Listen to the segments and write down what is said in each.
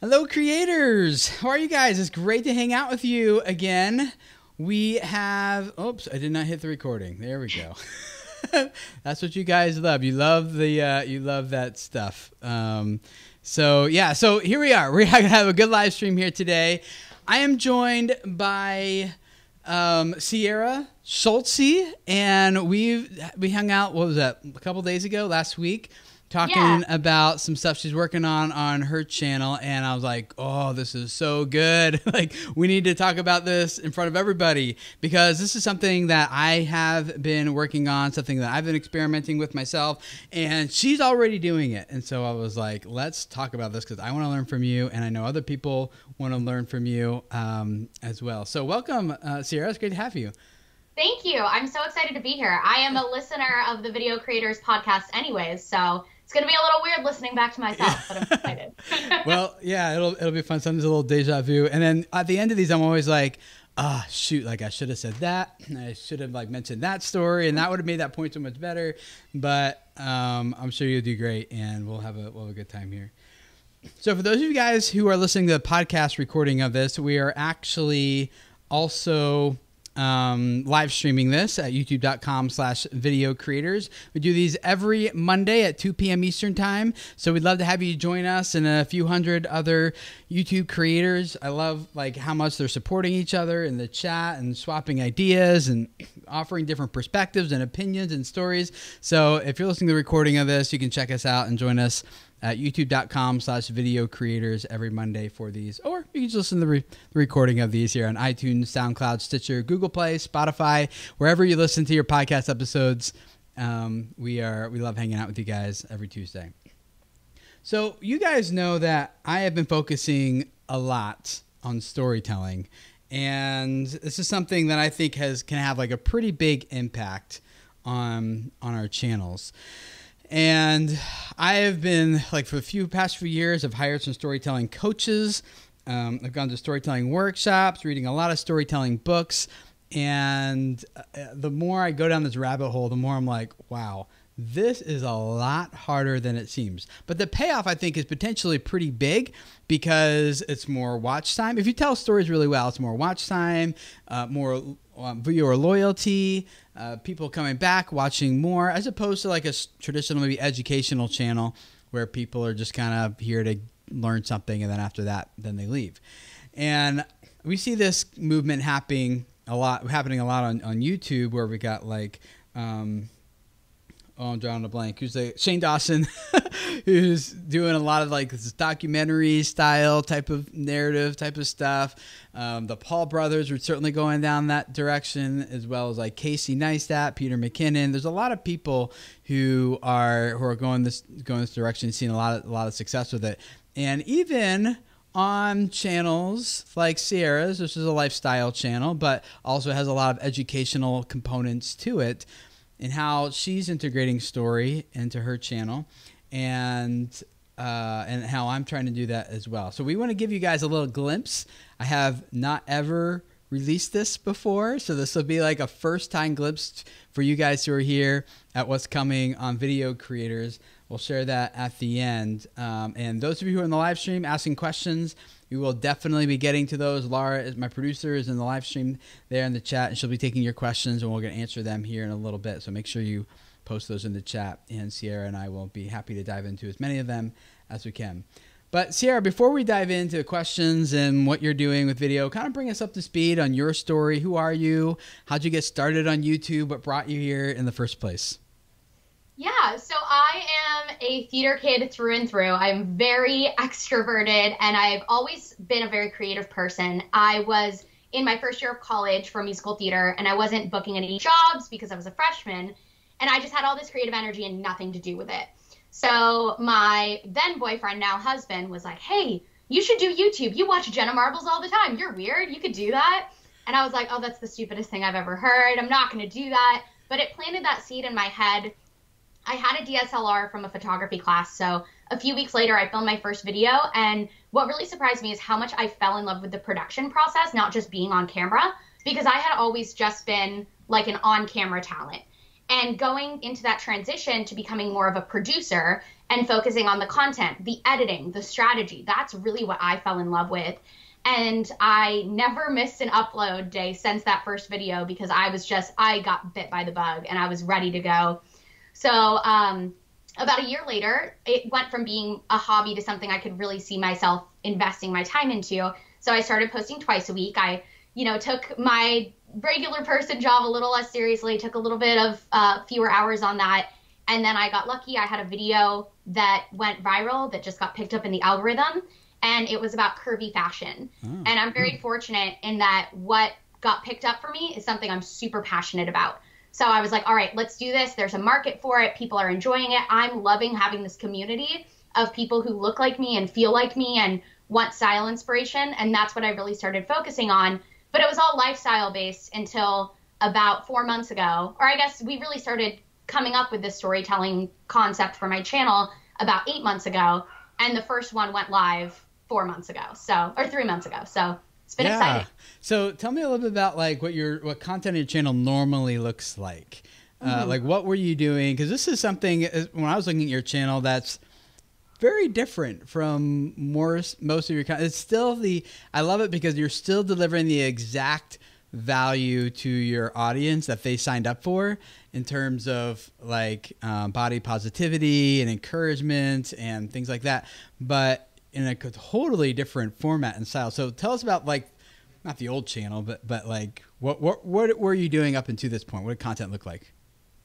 Hello, creators. How are you guys? It's great to hang out with you again. We have, oops, I did not hit the recording. There we go. That's what you guys love. You love you love that stuff. So here we are. We're gonna have a good live stream here today. I am joined by Sierra Schultzzie, and we hung out. What was that? A couple days ago, last week. Talking about some stuff she's working on her channel, and I was like, oh, this is so good. Like, we need to talk about this in front of everybody, because this is something that I have been working on, something that I've been experimenting with myself, and she's already doing it. And so I was like, let's talk about this, because I want to learn from you, and I know other people want to learn from you as well. So welcome, Sierra. It's great to have you. Thank you. I'm so excited to be here. I am a listener of the Video Creators podcast anyways, so it's going to be a little weird listening back to myself, but I'm excited. Well, yeah, it'll be fun. Sometimes a little deja vu. And then at the end of these, I'm always like, shoot, like I should have said that. I should have mentioned that story, and that would have made that point so much better. But I'm sure you'll do great, and we'll have a good time here. So for those of you guys who are listening to the podcast recording of this, we are actually also live streaming this at youtube.com/video creators. We do these every Monday at 2 p.m. Eastern time. So we'd love to have you join us and a few hundred other YouTube creators. I love how much they're supporting each other in the chat and swapping ideas and offering different perspectives and opinions and stories. So if you're listening to the recording of this, you can check us out and join us at youtube.com/video creators every Monday for these, or you can just listen to the recording of these here on iTunes, SoundCloud, Stitcher, Google Play, Spotify, wherever you listen to your podcast episodes. We love hanging out with you guys every Tuesday. So you guys know that I have been focusing a lot on storytelling, and this is something that I think can have a pretty big impact on our channels. And I have been, for the past few years, I've hired some storytelling coaches. I've gone to storytelling workshops, reading a lot of storytelling books. And the more I go down this rabbit hole, the more I'm like, wow, this is a lot harder than it seems. But the payoff, I think, is potentially pretty big, because it's more watch time. If you tell stories really well, it's more watch time, more viewer loyalty, people coming back, watching more, as opposed to a traditional, maybe educational channel where people are just kind of here to learn something, and then after that, then they leave. And we see this movement happening a lot on YouTube, where we got I'm drawing a blank. Shane Dawson, who's doing a lot of this documentary style type of narrative type of stuff. The Paul brothers are certainly going down that direction, as well as Casey Neistat, Peter McKinnon. There's a lot of people who are going this direction, seeing a lot of success with it. And even on channels like Sierra's, which is a lifestyle channel, but also has a lot of educational components to it, and how she's integrating story into her channel, and how I'm trying to do that as well. So we want to give you guys a little glimpse. I have not ever released this before, so this will be a first-time glimpse for you guys who are here at what's coming on Video Creators. We'll share that at the end. And those of you who are in the live stream asking questions, we will definitely be getting to those. Laura, my producer, is in the live stream there in the chat, and she'll be taking your questions, and we're going to answer them here in a little bit. So make sure you post those in the chat, and Sierra and I will be happy to dive into as many of them as we can. But Sierra, before we dive into questions and what you're doing with video, kind of bring us up to speed on your story. Who are you? How'd you get started on YouTube? What brought you here in the first place? Yeah, so I am a theater kid through and through. I'm very extroverted, and I've always been a very creative person. I was in my first year of college for musical theater, and I wasn't booking any jobs because I was a freshman, and I just had all this creative energy and nothing to do with it. So my then boyfriend, now husband, was like, hey, you should do YouTube. You watch Jenna Marbles all the time. You're weird. You could do that. And I was like, oh, that's the stupidest thing I've ever heard. I'm not going to do that. But it planted that seed in my head. I had a DSLR from a photography class, so a few weeks later I filmed my first video, and what really surprised me is how much I fell in love with the production process, not just being on camera, because I had always just been an on-camera talent. And going into that transition to becoming more of a producer and focusing on the content, the editing, the strategy. That's really what I fell in love with. And I never missed an upload day since that first video because I got bit by the bug and I was ready to go. So about a year later, it went from being a hobby to something I could really see myself investing my time into. So I started posting twice a week. I, took my regular person job a little less seriously, took a little bit of fewer hours on that. And then I got lucky. I had a video that went viral that just got picked up in the algorithm. And it was about curvy fashion. Oh. And I'm very fortunate in that what got picked up for me is something I'm super passionate about. So I was like, all right, let's do this. There's a market for it. People are enjoying it. I'm loving having this community of people who look like me and feel like me and want style inspiration. And that's what I really started focusing on. But it was all lifestyle based until about 4 months ago. Or I guess we really started coming up with this storytelling concept for my channel about 8 months ago. And the first one went live 4 months ago, or 3 months ago. So it's been exciting. So tell me a little bit about like what content on your channel normally looks like. Like what were you doing? Because this is something, when I was looking at your channel, that's very different from most of your content. It's still I love it because you're still delivering the exact value to your audience that they signed up for in terms of like body positivity and encouragement and things like that, but in a totally different format and style. So tell us about like, not the old channel, but like what were you doing up until this point? What did content look like?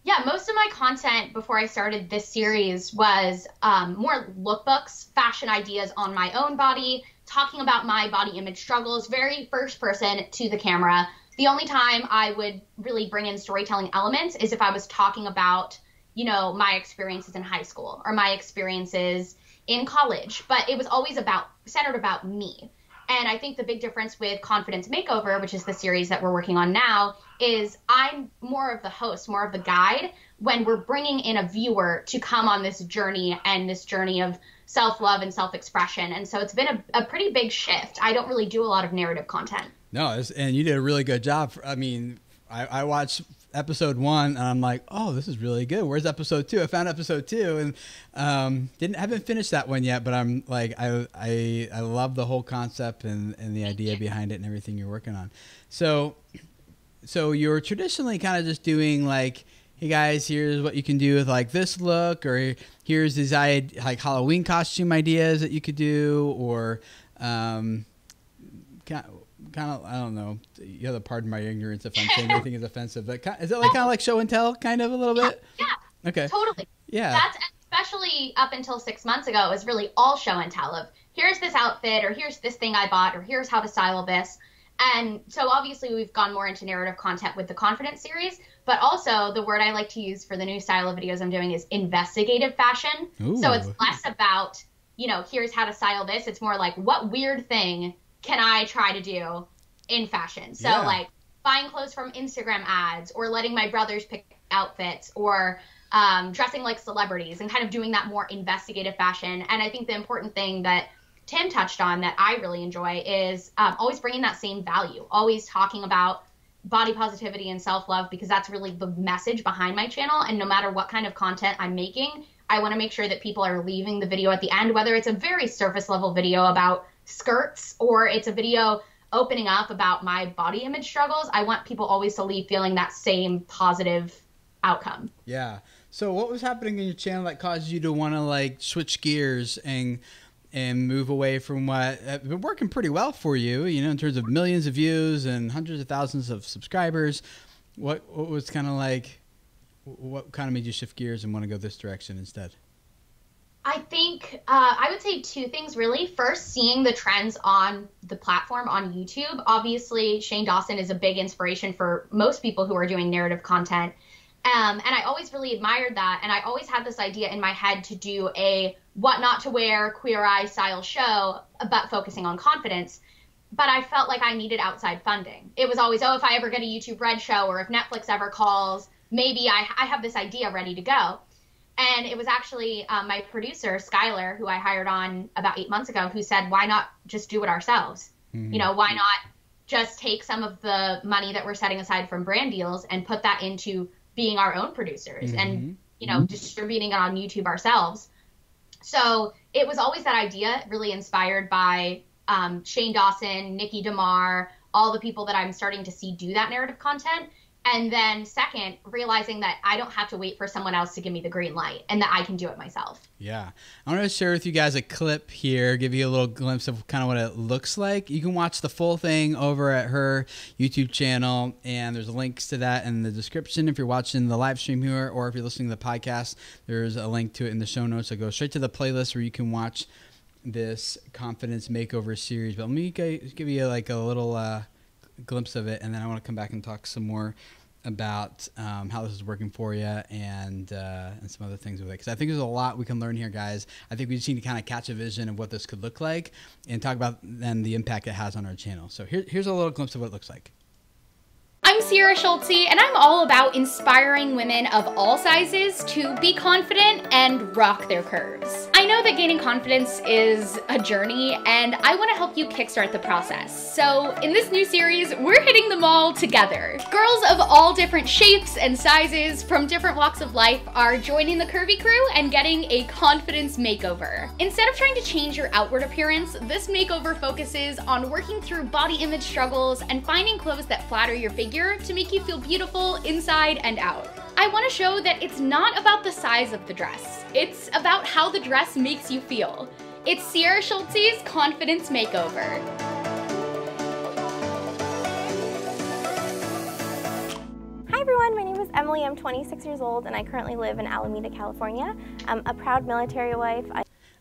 Yeah, most of my content before I started this series was more lookbooks, fashion ideas on my own body, talking about my body image struggles, very first person to the camera. The only time I would really bring in storytelling elements is if I was talking about, my experiences in high school or my experiences in college, but it was always centered about me. And I think the big difference with Confidence Makeover, which is the series that we're working on now, is I'm more of the host, more of the guide when we're bringing in a viewer to come on this journey and this journey of self-love and self-expression. And so it's been a pretty big shift. I don't really do a lot of narrative content. No, and you did a really good job. I mean, I watched episode 1 and I'm like, oh, this is really good. Where's episode 2? I found episode 2 and haven't finished that one yet, but I'm like, I love the whole concept and the idea behind it and everything you're working on. So you're traditionally kind of just doing like, hey guys, here's what you can do with like this look, or here's these like Halloween costume ideas that you could do, or kind of, I don't know, you have to pardon my ignorance if I'm saying anything is offensive, but is it like kind of like show and tell kind of a little bit? Yeah. Okay. Totally. Yeah. That's especially up until 6 months ago, it was really all show and tell of here's this outfit, or here's this thing I bought, or here's how to style this. And so obviously we've gone more into narrative content with the Confidence series, but also the word I like to use for the new style of videos I'm doing is investigative fashion. Ooh. So it's less about, here's how to style this. It's more like, what weird thing can I try to do in fashion? So like buying clothes from Instagram ads, or letting my brothers pick outfits, or dressing like celebrities, and kind of doing that more investigative fashion. And I think the important thing that Tim touched on that I really enjoy is always bringing that same value, always talking about body positivity and self-love, because that's really the message behind my channel. And no matter what kind of content I'm making, I want to make sure that people are leaving the video at the end, whether it's a very surface level video about skirts or it's a video opening up about my body image struggles. I want people always to leave feeling that same positive outcome. Yeah. So what was happening in your channel that caused you to want to like switch gears and move away from what had been working pretty well for you, in terms of millions of views and hundreds of thousands of subscribers? What was kind of like, what kind of made you shift gears and want to go this direction instead? I think I would say two things, really. First, seeing the trends on the platform on YouTube. Obviously, Shane Dawson is a big inspiration for most people who are doing narrative content. And I always really admired that. And I always had this idea in my head to do a what not to wear, Queer Eye style show about focusing on confidence. But I felt like I needed outside funding. It was always, if I ever get a YouTube Red show, or if Netflix ever calls, maybe I have this idea ready to go. And it was actually my producer, Skylar, who I hired on about 8 months ago, who said, why not just do it ourselves? Mm-hmm. Why not just take some of the money that we're setting aside from brand deals and put that into being our own producers and, distributing it on YouTube ourselves. So it was always that idea, really inspired by Shane Dawson, Nikki DeMar, all the people that I'm starting to see do that narrative content. And then second, realizing that I don't have to wait for someone else to give me the green light and that I can do it myself. Yeah. I want to share with you guys a clip here, give you a little glimpse of kind of what it looks like. You can watch the full thing over at her YouTube channel, and there's links to that in the description if you're watching the live stream here, or if you're listening to the podcast, there's a link to it in the show notes. So go straight to the playlist where you can watch this confidence makeover series. But let me give you like a little glimpse of it, and then I want to come back and talk some more about how this is working for you and some other things with it, because I think there's a lot we can learn here, guys. I think we just need to kind of catch a vision of what this could look like and talk about then the impact it has on our channel. So here's a little glimpse of what it looks like. I'm Sierra Schultzzie, and I'm all about inspiring women of all sizes to be confident and rock their curves. I know that gaining confidence is a journey, and I want to help you kickstart the process. So in this new series, we're hitting them all together. Girls of all different shapes and sizes from different walks of life are joining the Curvy Crew and getting a confidence makeover. Instead of trying to change your outward appearance, this makeover focuses on working through body image struggles and finding clothes that flatter your figure to make you feel beautiful inside and out. I want to show that it's not about the size of the dress. It's about how the dress makes you feel. It's Sierra Schultzie's Confidence Makeover. Hi everyone, my name is Emily. I'm 26 years old and I currently live in Alameda, California. I'm a proud military wife.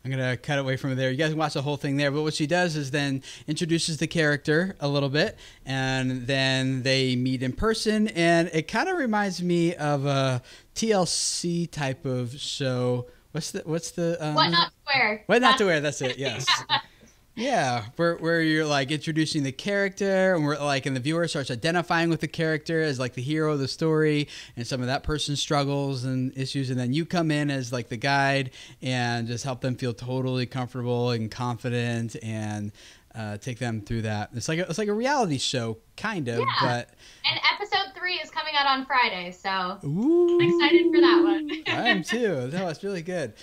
I'm going to cut away from there. You guys can watch the whole thing there. But what she does is then introduces the character a little bit, and then they meet in person. And it kind of reminds me of a TLC type of show. What's the What Not to Wear. What Not to Wear. That's it. Yes. Yeah, where you're like introducing the character, and we're like, and the viewer starts identifying with the character as like the hero of the story, and some of that person's struggles and issues, and then you come in as like the guide and just help them feel totally comfortable and confident, and take them through that. It's like a reality show kind of, yeah. But and episode 3 is coming out on Friday, so ooh, I'm excited for that one. I am too. No, it's really good.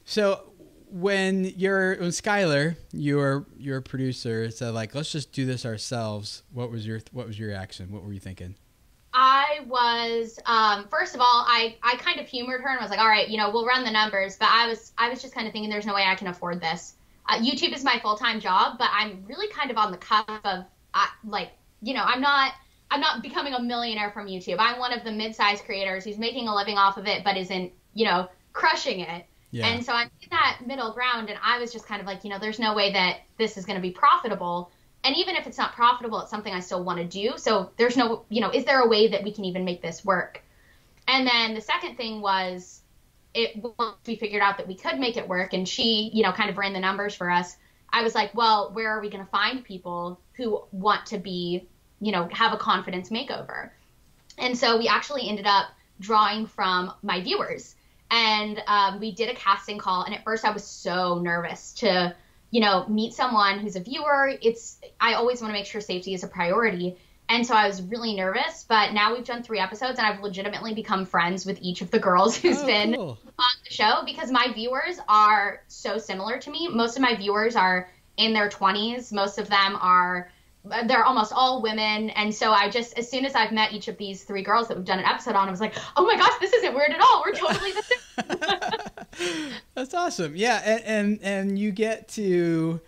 So when Skylar, your producer, said like, let's just do this ourselves, what was your reaction? What were you thinking? I was first of all, I kind of humored her and was like, all right, we'll run the numbers, but I was just kind of thinking there's no way I can afford this. YouTube is my full-time job, but I'm really kind of on the cusp of I'm not becoming a millionaire from YouTube. I'm one of the mid-sized creators who's making a living off of it, but isn't crushing it. Yeah. And so I'm in that middle ground, and I was just kind of like, there's no way that this is going to be profitable. And even if it's not profitable, it's something I still want to do. So there's no, is there a way that we can even make this work? And then the second thing was, once we figured out that we could make it work, and she, kind of ran the numbers for us, I was like, well, where are we going to find people who want to be, have a confidence makeover? And so we actually ended up drawing from my viewers. And we did a casting call, and at first I was so nervous to, meet someone who's a viewer. I always want to make sure safety is a priority. And so I was really nervous, but now we've done 3 episodes, and I've legitimately become friends with each of the girls who's been on the show, because my viewers are so similar to me. Most of my viewers are in their 20s. Most of them they're almost all women. And so as soon as I've met each of these 3 girls that we've done an episode on, I was like, oh my gosh, this isn't weird at all. We're totally the same. That's awesome. Yeah. And you get to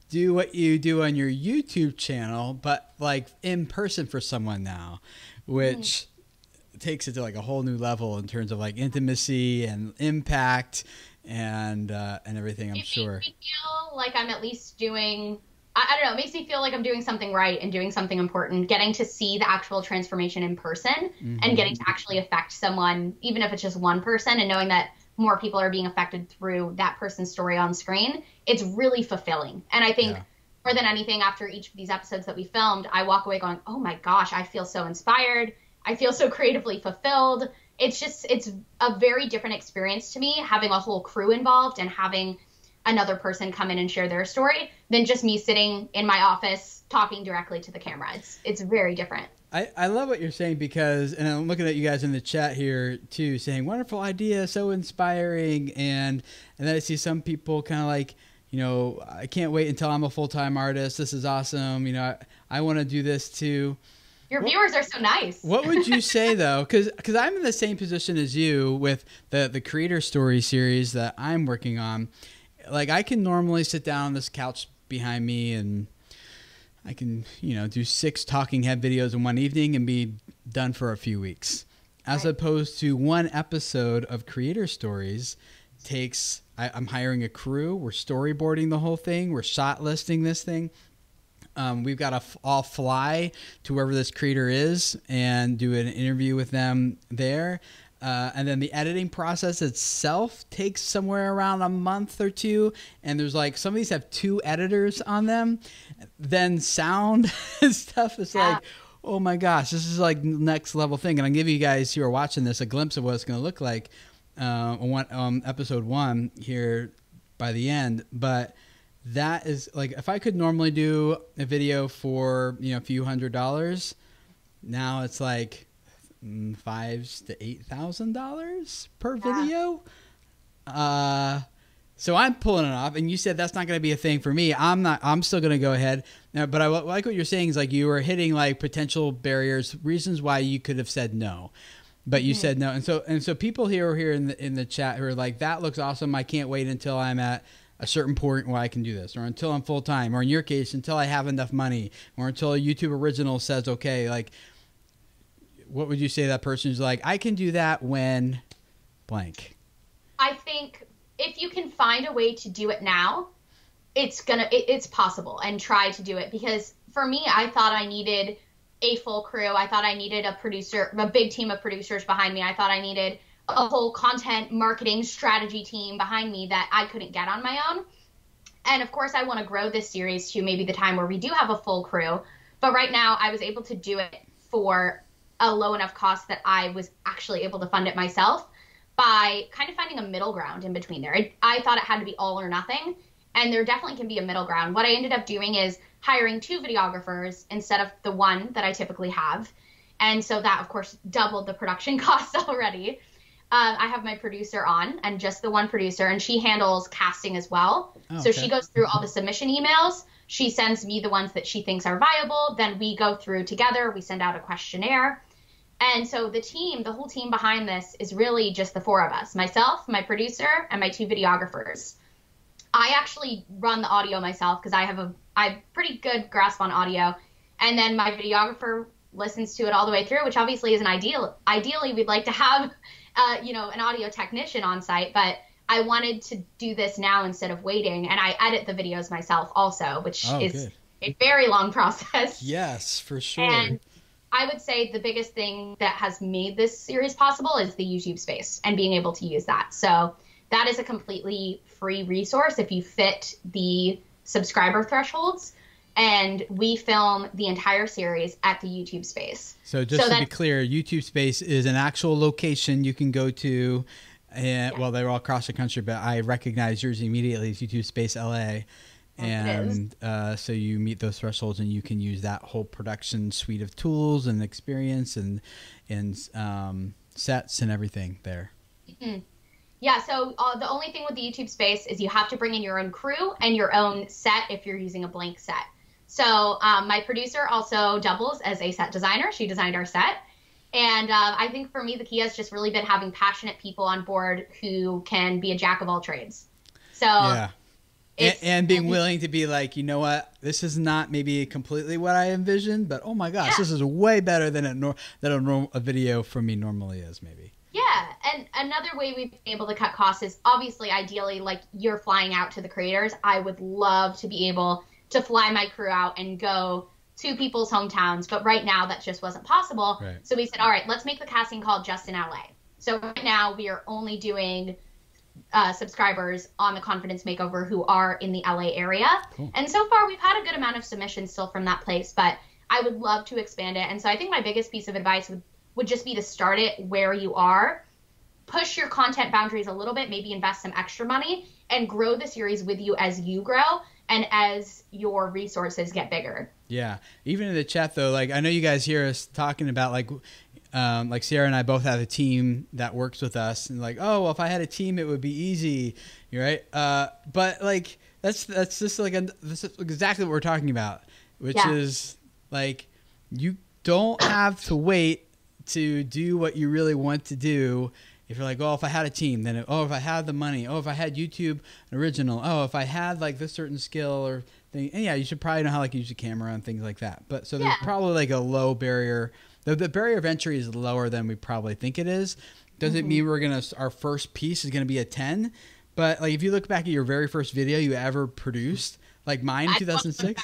do what you do on your YouTube channel, but like in person for someone now, which takes it to like a whole new level in terms of like intimacy and impact and everything, I'm sure. It makes me feel like I'm at least doing, I don't know, it makes me feel like I'm doing something right and doing something important, getting to see the actual transformation in person and getting to actually affect someone, even if it's just one person, and knowing that more people are being affected through that person's story on screen. It's really fulfilling. And I think more than anything, after each of these episodes that we filmed, I walk away going, oh my gosh, I feel so inspired. I feel so creatively fulfilled. It's a very different experience to me, having a whole crew involved and having another person come in and share their story than just me sitting in my office talking directly to the camera. It's very different. I love what you're saying because, and I'm looking at you guys in the chat here too, saying wonderful idea, so inspiring, and then I see some people kind of like, you know, I can't wait until I'm a full-time artist. This is awesome. You know, I want to do this too. Your viewers are so nice. What would you say though? Because I'm in the same position as you with the Creator Story series that I'm working on. Like I can normally sit down on this couch behind me and I can, you know, do 6 talking head videos in one evening and be done for a few weeks. As opposed to one episode of Creator Stories takes, I'm hiring a crew, we're storyboarding the whole thing, we're shot listing this thing. We've got to all fly to wherever this creator is and do an interview with them there. And then the editing process itself takes somewhere around a month or 2. And there's like, some of these have 2 editors on them. Then sound and stuff is like, oh my gosh, this is like next level thing. And I'll give you guys who are watching this a glimpse of what it's going to look like on episode 1 here by the end. But that is like, if I could normally do a video for, you know, a few $100s, now it's like $5,000 to $8,000 per video. So I'm pulling it off, and you said that's not going to be a thing for me. I'm still going to go ahead now, but I like what you're saying is like you were hitting like potential barriers, reasons why you could have said no, but you said no. And so people here in the chat who are like, that looks awesome. I can't wait until I'm at a certain point where I can do this, or until I'm full time, or in your case, until I have enough money, or until a YouTube original says, okay, like, what would you say to that person who's like, I can do that when blank? I think if you can find a way to do it now, it's possible, and try to do it. Because for me, I thought I needed a full crew. I thought I needed a producer, a big team of producers behind me. I thought I needed a whole content marketing strategy team behind me that I couldn't get on my own. And of course I want to grow this series to maybe the time where we do have a full crew. But right now I was able to do it for a low enough cost that I was actually able to fund it myself by kind of finding a middle ground in between there. I thought it had to be all or nothing, and there definitely can be a middle ground. What I ended up doing is hiring 2 videographers instead of the one that I typically have. And so that of course doubled the production costs already. I have my producer on, and just the one producer, and she handles casting as well. Oh, so she goes through all the submission emails. She sends me the ones that she thinks are viable. Then we go through together. We send out a questionnaire. And so the whole team behind this is really just the 4 of us, myself, my producer, and my 2 videographers. I actually run the audio myself because I have a pretty good grasp on audio. And then my videographer listens to it all the way through, which obviously isn't ideal. Ideally, we'd like to have an audio technician on site, but I wanted to do this now instead of waiting. And I edit the videos myself also, which is a very long process. Yes, for sure. And I would say the biggest thing that has made this series possible is the YouTube space and being able to use that. So that is a completely free resource if you fit the subscriber thresholds. And we film the entire series at the YouTube space. So just to be clear, YouTube space is an actual location you can go to. And well, they're all across the country, but I recognize yours immediately as YouTube space LA. And so you meet those thresholds, and you can use that whole production suite of tools and experience and sets and everything there. Mm-hmm. Yeah, so the only thing with the YouTube space is you have to bring in your own crew and your own set if you're using a blank set. So my producer also doubles as a set designer. She designed our set. And I think for me, the key has just really been having passionate people on board who can be a jack of all trades. So and being willing to be like, you know what, this is not maybe completely what I envisioned, but oh my gosh, this is way better than a video from me normally is maybe. Yeah, and another way we've been able to cut costs is obviously, ideally, like you're flying out to the creators. I would love to be able to fly my crew out and go to people's hometowns, but right now that just wasn't possible. Right. So we said, all right, let's make the casting call just in LA. So right now we are only doing subscribers on the Confidence Makeover who are in the LA area. Cool. And so far we've had a good amount of submissions still from that place, but I would love to expand it. And so I think my biggest piece of advice would just be to start it where you are, push your content boundaries a little bit, maybe invest some extra money, and grow the series with you as you grow. and as your resources get bigger. Yeah. Even in the chat though, like I know you guys hear us talking about like Sierra and I both have a team that works with us, and like, oh, well, if I had a team, it would be easy. You're right. But like, that's just like, this is exactly what we're talking about, which is like, you don't have to wait to do what you really want to do. If you're like, oh, if I had a team, then, if I had the money, if I had YouTube original, if I had like this certain skill or thing. And yeah, you should probably know how like use a camera and things like that. But so there's probably like a low barrier. The barrier of entry is lower than we probably think it is. Doesn't mean our first piece is going to be a 10. But like, if you look back at your very first video you ever produced, like mine in 2006,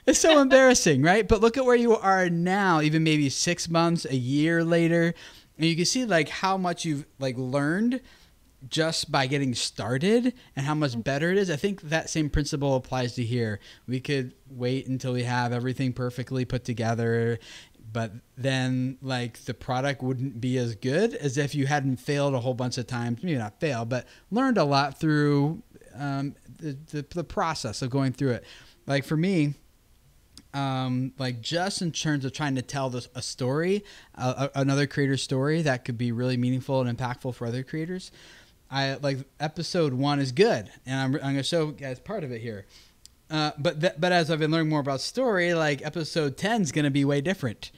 it's so embarrassing, right? But look at where you are now, even maybe 6 months, a year later. And you can see like how much you've like learned just by getting started and how much better it is. I think that same principle applies to here. We could wait until we have everything perfectly put together, but then like the product wouldn't be as good as if you hadn't failed a whole bunch of times. Maybe not fail, but learned a lot through the process of going through it. Like for me, like just in terms of trying to tell a story, another creator's story that could be really meaningful and impactful for other creators. I like episode 1 is good, and I'm going to show you guys part of it here. But as I've been learning more about story, like episode 10 is going to be way different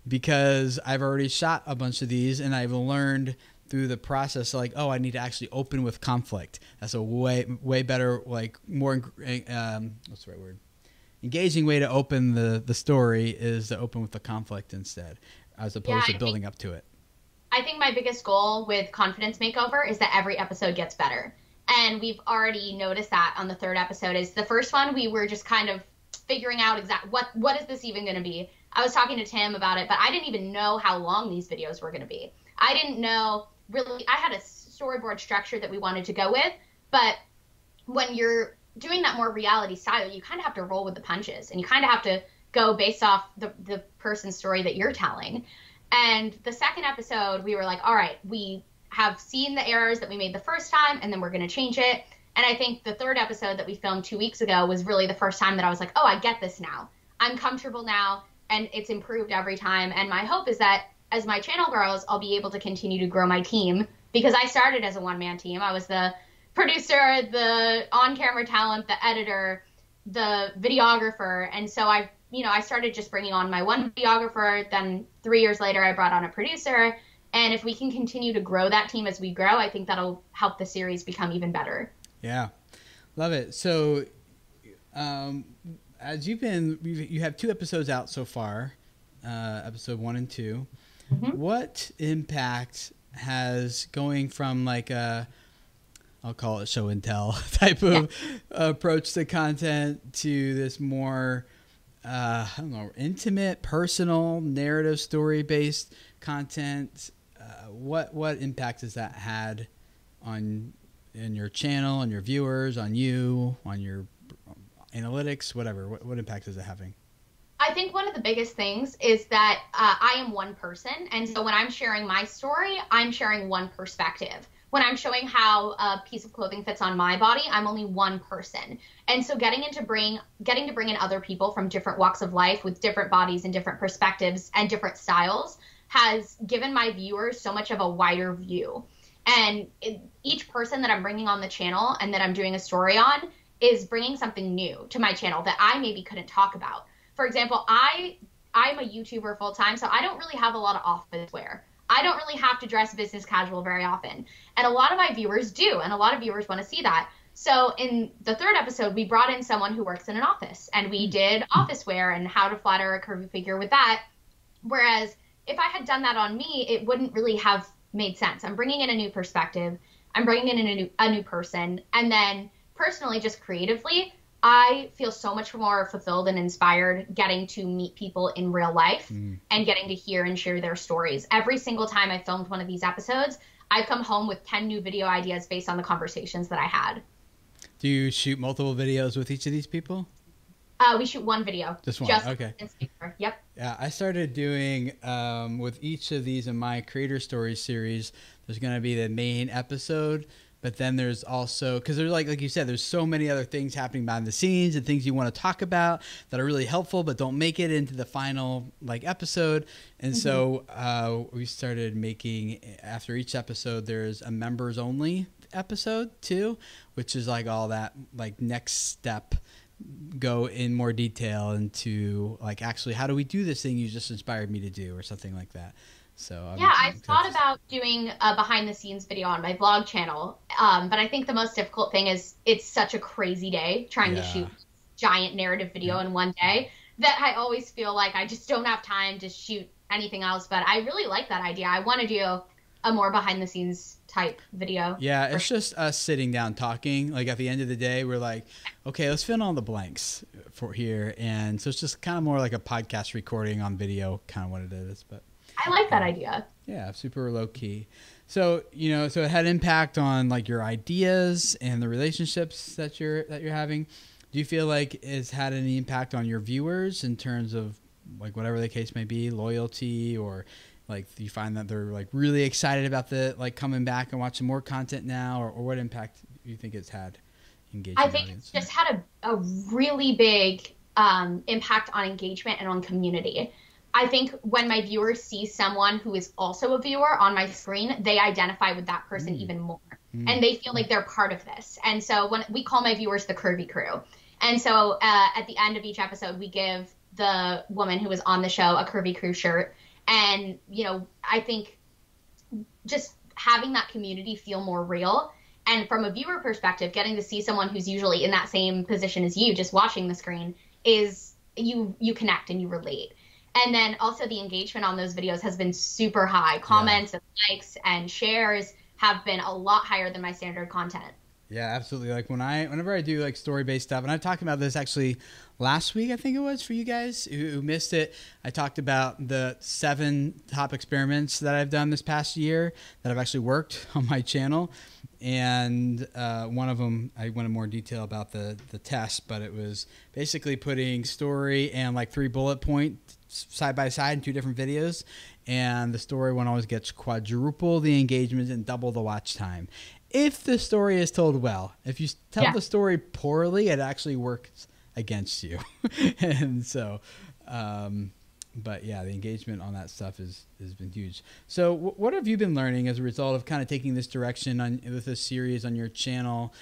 because I've already shot a bunch of these and I've learned through the process, like, I need to actually open with conflict. That's a way better, like more, what's the right word? Engaging way to open the story is to open with the conflict instead, as opposed to building up to it. I think my biggest goal with Confidence Makeover is that every episode gets better. And we've already noticed that on the 3rd episode. Is the first one we were just kind of figuring out what is this even going to be. I was talking to Tim about it, but I didn't even know how long these videos were going to be. I didn't know really. I had a storyboard structure that we wanted to go with, but when you're doing that more reality style, you kind of have to roll with the punches, and you kind of have to go based off the person's story that you're telling. And the 2nd episode, we were like, all right, we have seen the errors that we made the first time, and then we're going to change it. And I think the 3rd episode that we filmed 2 weeks ago was really the first time that I was like, oh, I get this now. I'm comfortable now, and it's improved every time. And my hope is that as my channel grows, I'll be able to continue to grow my team, because I started as a one-man team. I was the producer, the on-camera talent, the editor, the videographer. And so I started just bringing on my one videographer. Then 3 years later, I brought on a producer. And if we can continue to grow that team as we grow, I think that'll help the series become even better. Yeah, love it. So as you have 2 episodes out so far, episode 1 and 2. Mm-hmm. What impact has going from like I'll call it show and tell type of approach to content to this more, I don't know, intimate, personal, narrative, story-based content? What impact has that had in your channel, on your viewers, on you, on your analytics, whatever? What impact is it having? I think one of the biggest things is that I am one person. And so when I'm sharing my story, I'm sharing one perspective. When I'm showing how a piece of clothing fits on my body, I'm only one person. And so getting to bring in other people from different walks of life with different bodies and different perspectives and different styles has given my viewers so much of a wider view. And each person that I'm bringing on the channel and that I'm doing a story on is bringing something new to my channel that I maybe couldn't talk about. For example, I'm a YouTuber full time, so I don't really have a lot of office wear. I don't really have to dress business casual very often. And a lot of my viewers do, and a lot of viewers want to see that. So in the 3rd episode, we brought in someone who works in an office, and we did office wear and how to flatter a curvy figure with that. Whereas if I had done that on me, it wouldn't really have made sense. I'm bringing in a new perspective. I'm bringing in a new person. And then personally, just creatively, I feel so much more fulfilled and inspired getting to meet people in real life and getting to hear and share their stories. Every single time I filmed one of these episodes, I've come home with 10 new video ideas based on the conversations that I had. Do you shoot multiple videos with each of these people? We shoot one video. Just one, okay. Yep. Yeah, I started doing, with each of these in my Creator Stories series, there's going to be the main episode, but then there's also, because there's like you said, there's so many other things happening behind the scenes and things you want to talk about that are really helpful but don't make it into the final like episode. And so we started making, after each episode there's a members only episode too, which is like all that like next step, go in more detail into like actually how do we do this thing you just inspired me to do or something like that. So yeah, I thought about doing a behind the scenes video on my vlog channel, but I think the most difficult thing is it's such a crazy day trying to shoot giant narrative video in one day that I always feel like I just don't have time to shoot anything else. But I really like that idea. I want to do a more behind the scenes type video. Yeah, it's just us sitting down talking. Like at the end of the day, we're like, okay, let's fill in all the blanks for here. And so it's just kind of more like a podcast recording on video, kind of what it is. But I like that idea. Yeah, super low key. So, so it had impact on like your ideas and the relationships that you're having. Do you feel like it's had any impact on your viewers in terms of like whatever the case may be, loyalty, or like do you find that they're like really excited about the like coming back and watching more content now, or what impact do you think it's had engagement? I think it's just had a really big impact on engagement and on community. I think when my viewers see someone who is also a viewer on my screen, they identify with that person even more. And they feel like they're part of this. And so when we call my viewers the Curvy Crew. And so at the end of each episode, we give the woman who was on the show a Curvy Crew shirt. And, I think just having that community feel more real. And from a viewer perspective, getting to see someone who's usually in that same position as you, just watching the screen, is you connect and you relate. And then also the engagement on those videos has been super high. Comments and likes and shares have been a lot higher than my standard content. Yeah, absolutely. Like whenever I do like story-based stuff, and I talked about this actually last week, I think it was, for you guys who missed it. I talked about the 7 top experiments that I've done this past year that I've actually worked on my channel. And one of them, I went in more detail about the test, but it was basically putting story and like 3 bullet points side by side in 2 different videos, and the story one always gets quadruple the engagement and double the watch time if the story is told well. If you tell the story poorly, it actually works against you. And so but yeah, the engagement on that stuff has been huge. So what have you been learning as a result of kind of taking this direction with this series on your channel?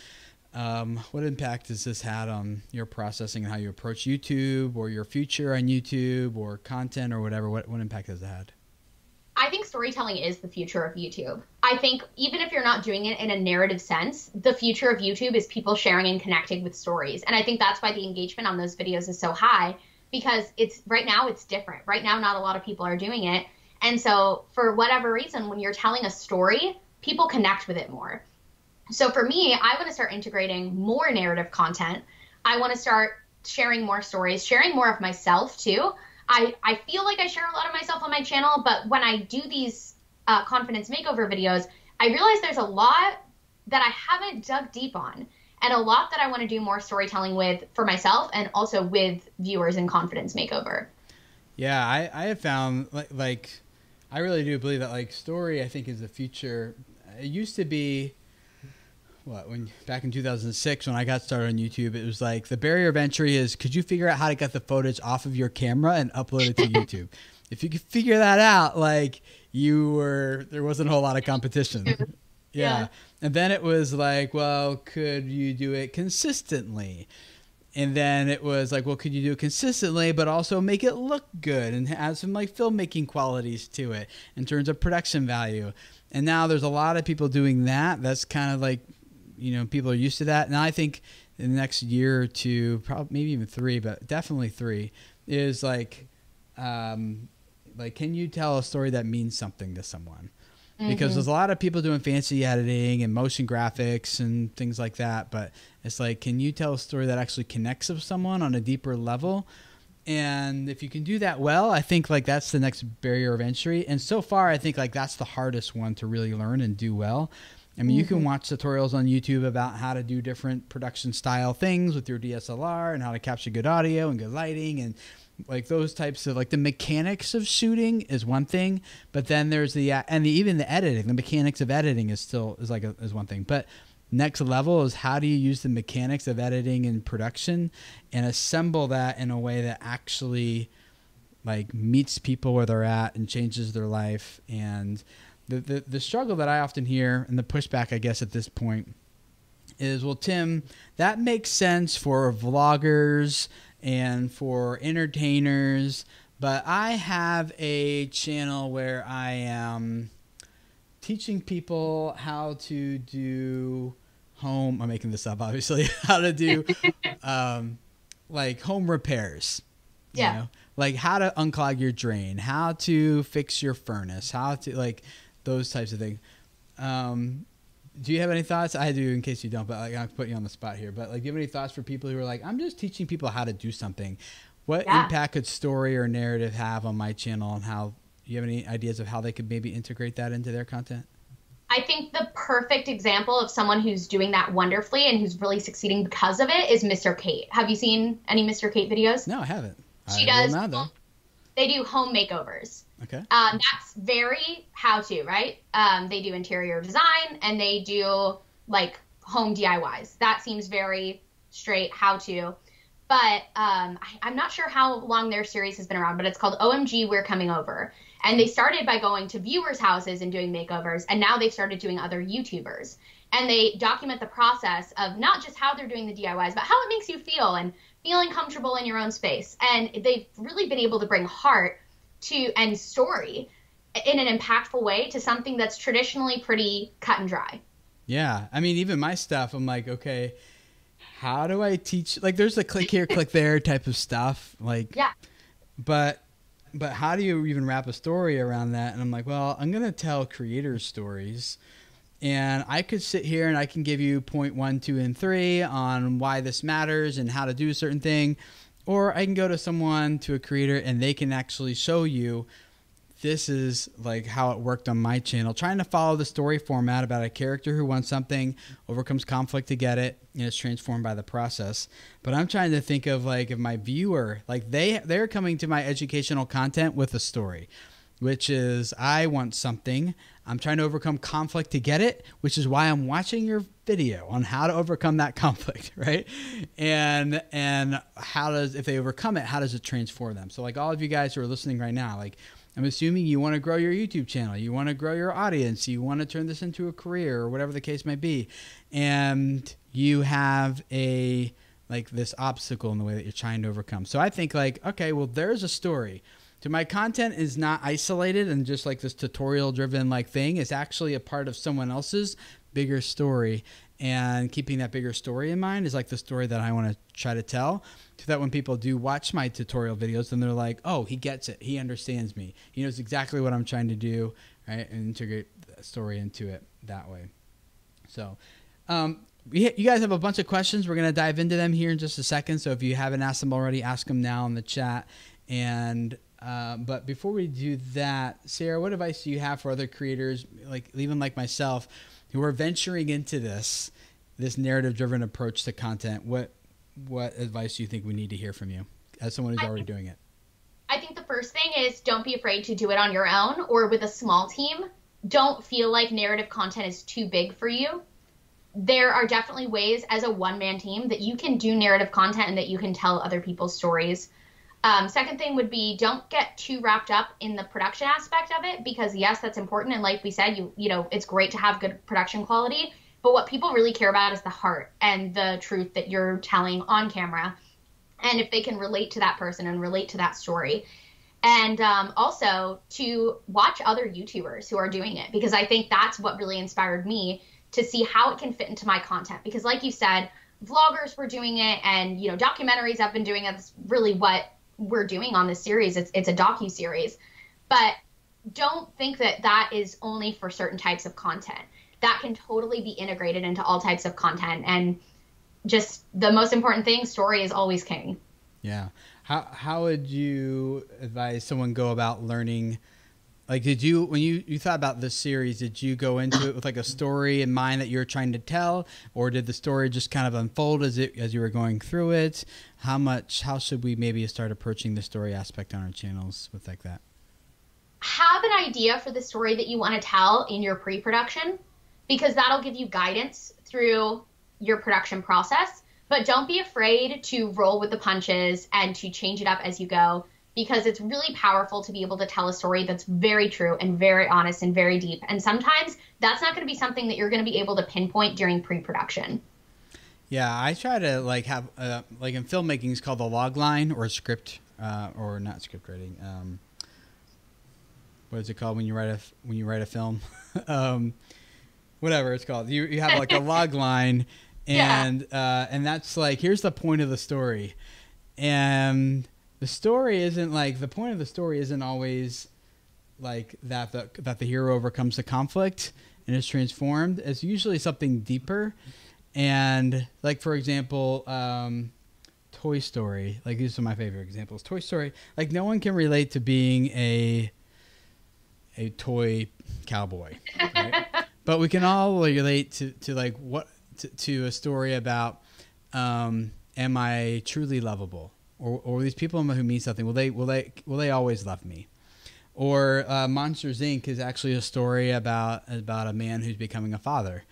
What impact has this had on your processing and how you approach YouTube, or your future on YouTube, or content, or whatever? What impact has it had? I think storytelling is the future of YouTube. I think even if you're not doing it in a narrative sense, the future of YouTube is people sharing and connecting with stories. And I think that's why the engagement on those videos is so high, because right now it's different. Right now, not a lot of people are doing it. And so for whatever reason, when you're telling a story, people connect with it more. So for me, I want to start integrating more narrative content. I want to start sharing more stories, sharing more of myself too. I feel like I share a lot of myself on my channel, but when I do these confidence makeover videos, I realize there's a lot that I haven't dug deep on, and a lot that I want to do more storytelling with for myself and also with viewers in confidence makeover. Yeah, I have found like I really do believe that like story, I think, is the future. It used to be back in 2006 when I got started on YouTube, it was like the barrier of entry is, could you figure out how to get the footage off of your camera and upload it to YouTube? If you could figure that out, like there wasn't a whole lot of competition. Yeah. And then it was like, well, could you do it consistently? And then it was like, well, could you do it consistently, but also make it look good and have some like filmmaking qualities to it in terms of production value? And now there's a lot of people doing that. That's kind of like, people are used to that. And I think in the next year or 2, probably maybe even 3, but definitely 3, is like can you tell a story that means something to someone? Because there's a lot of people doing fancy editing and motion graphics and things like that. But it's like, can you tell a story that actually connects with someone on a deeper level? And if you can do that well, I think like that's the next barrier of entry. And so far, I think like that's the hardest one to really learn and do well. I mean, you can watch tutorials on YouTube about how to do different production style things with your DSLR and how to capture good audio and good lighting and like those types of like the mechanics of shooting is one thing, but then there's even the editing, the mechanics of editing is one thing. But next level is how do you use the mechanics of editing and production and assemble that in a way that actually like meets people where they're at and changes their life. And the struggle that I often hear, and the pushback, I guess, at this point is, well, Tim, that makes sense for vloggers and for entertainers, but I have a channel where I am teaching people how to do I'm making this up, obviously, how to do like home repairs. You know? Like how to unclog your drain, how to fix your furnace, how to like those types of things. Do you have any thoughts? I do, in case you don't, but like, I'll put you on the spot here. But like, do you have any thoughts for people who are like, I'm just teaching people how to do something? What impact could story or narrative have on my channel, and how, do you have any ideas of how they could maybe integrate that into their content? I think the perfect example of someone who's doing that wonderfully and who's really succeeding because of it is Mr. Kate. Have you seen any Mr. Kate videos? No, I haven't. She does. They do home makeovers. Okay. That's very how-to, right? They do interior design and they do like home DIYs. That seems very straight how-to. But I'm not sure how long their series has been around, but it's called OMG, We're Coming Over. And they started by going to viewers' houses and doing makeovers, and now they've started doing other YouTubers. And they document the process of not just how they're doing the DIYs, but how it makes you feel and feeling comfortable in your own space. And they've really been able to bring heart to and story in an impactful way to something that's traditionally pretty cut and dry. Yeah. I mean, even my stuff, I'm like, okay, how do I teach? Like, there's the click here, click there type of stuff. Like, yeah. But how do you even wrap a story around that? And I'm like, well, I'm going to tell creators stories. And I could sit here and I can give you point 1, 2, and 3 on why this matters and how to do a certain thing. Or I can go to someone, to a creator, and they can actually show you, this is like how it worked on my channel. Trying to follow the story format about a character who wants something, overcomes conflict to get it, and is transformed by the process. But I'm trying to think of like, if my viewer, like they're coming to my educational content with a story, which is, I want something. I'm trying to overcome conflict to get it, which is why I'm watching your video on how to overcome that conflict, right? And how does, if they overcome it, how does it transform them? So like all of you guys who are listening right now, like I'm assuming you want to grow your YouTube channel, you want to grow your audience, you want to turn this into a career or whatever the case might be. And you have like this obstacle in the way that you're trying to overcome. So I think like, okay, well, there's a story. So my content is not isolated and just like this tutorial driven like thing. It's actually a part of someone else's bigger story, and keeping that bigger story in mind is like the story that I want to try to tell, so that when people do watch my tutorial videos, then they're like, oh, he gets it. He understands me. He knows exactly what I'm trying to do, right? And integrate the story into it that way. So, you guys have a bunch of questions. We're going to dive into them here in just a second. So if you haven't asked them already, ask them now in the chat. And but before we do that, Sarah, what advice do you have for other creators, like even like myself, who are venturing into this narrative-driven approach to content? What advice do you think we need to hear from you as someone who's already doing it? I think the first thing is, don't be afraid to do it on your own or with a small team. Don't feel like narrative content is too big for you. There are definitely ways as a one-man team that you can do narrative content and that you can tell other people's stories. Second thing would be, don't get too wrapped up in the production aspect of it, because yes, that's important. And like we said, you know, it's great to have good production quality, but what people really care about is the heart and the truth that you're telling on camera. And if they can relate to that person and relate to that story. And also to watch other YouTubers who are doing it, because I think that's what really inspired me to see how it can fit into my content. Because like you said, vloggers were doing it, and, you know, documentaries have been doing it. That's really what we're doing on this series. It's a docu-series. But don't think that that is only for certain types of content. That can totally be integrated into all types of content. And just the most important thing, story is always king. Yeah. How would you advise someone go about learning? Like, did you, when you thought about this series, did you go into it with like a story in mind that you were trying to tell, or did the story just kind of unfold as you were going through it? How should we maybe start approaching the story aspect on our channels with like that? Have an idea for the story that you want to tell in your pre-production. because that'll give you guidance through your production process. But don't be afraid to roll with the punches and to change it up as you go, because it's really powerful to be able to tell a story that's very true and very honest and very deep. And sometimes that's not going to be something that you're going to be able to pinpoint during pre-production. Yeah, I try to like have like in filmmaking, it's called the log line or script or not script writing. What is it called when you write a film? Whatever it's called. You have like a log line, and that's like, here's the point of the story, and the story isn't like, the point of the story isn't always like that the hero overcomes the conflict and is transformed. It's usually something deeper. And like, for example, Toy Story, like these are my favorite examples. Toy Story, like no one can relate to being a toy cowboy, right? But we can all relate to like to a story about, am I truly lovable? Or these people who mean something, will they always love me? Or Monsters Inc. is actually a story about a man who's becoming a father.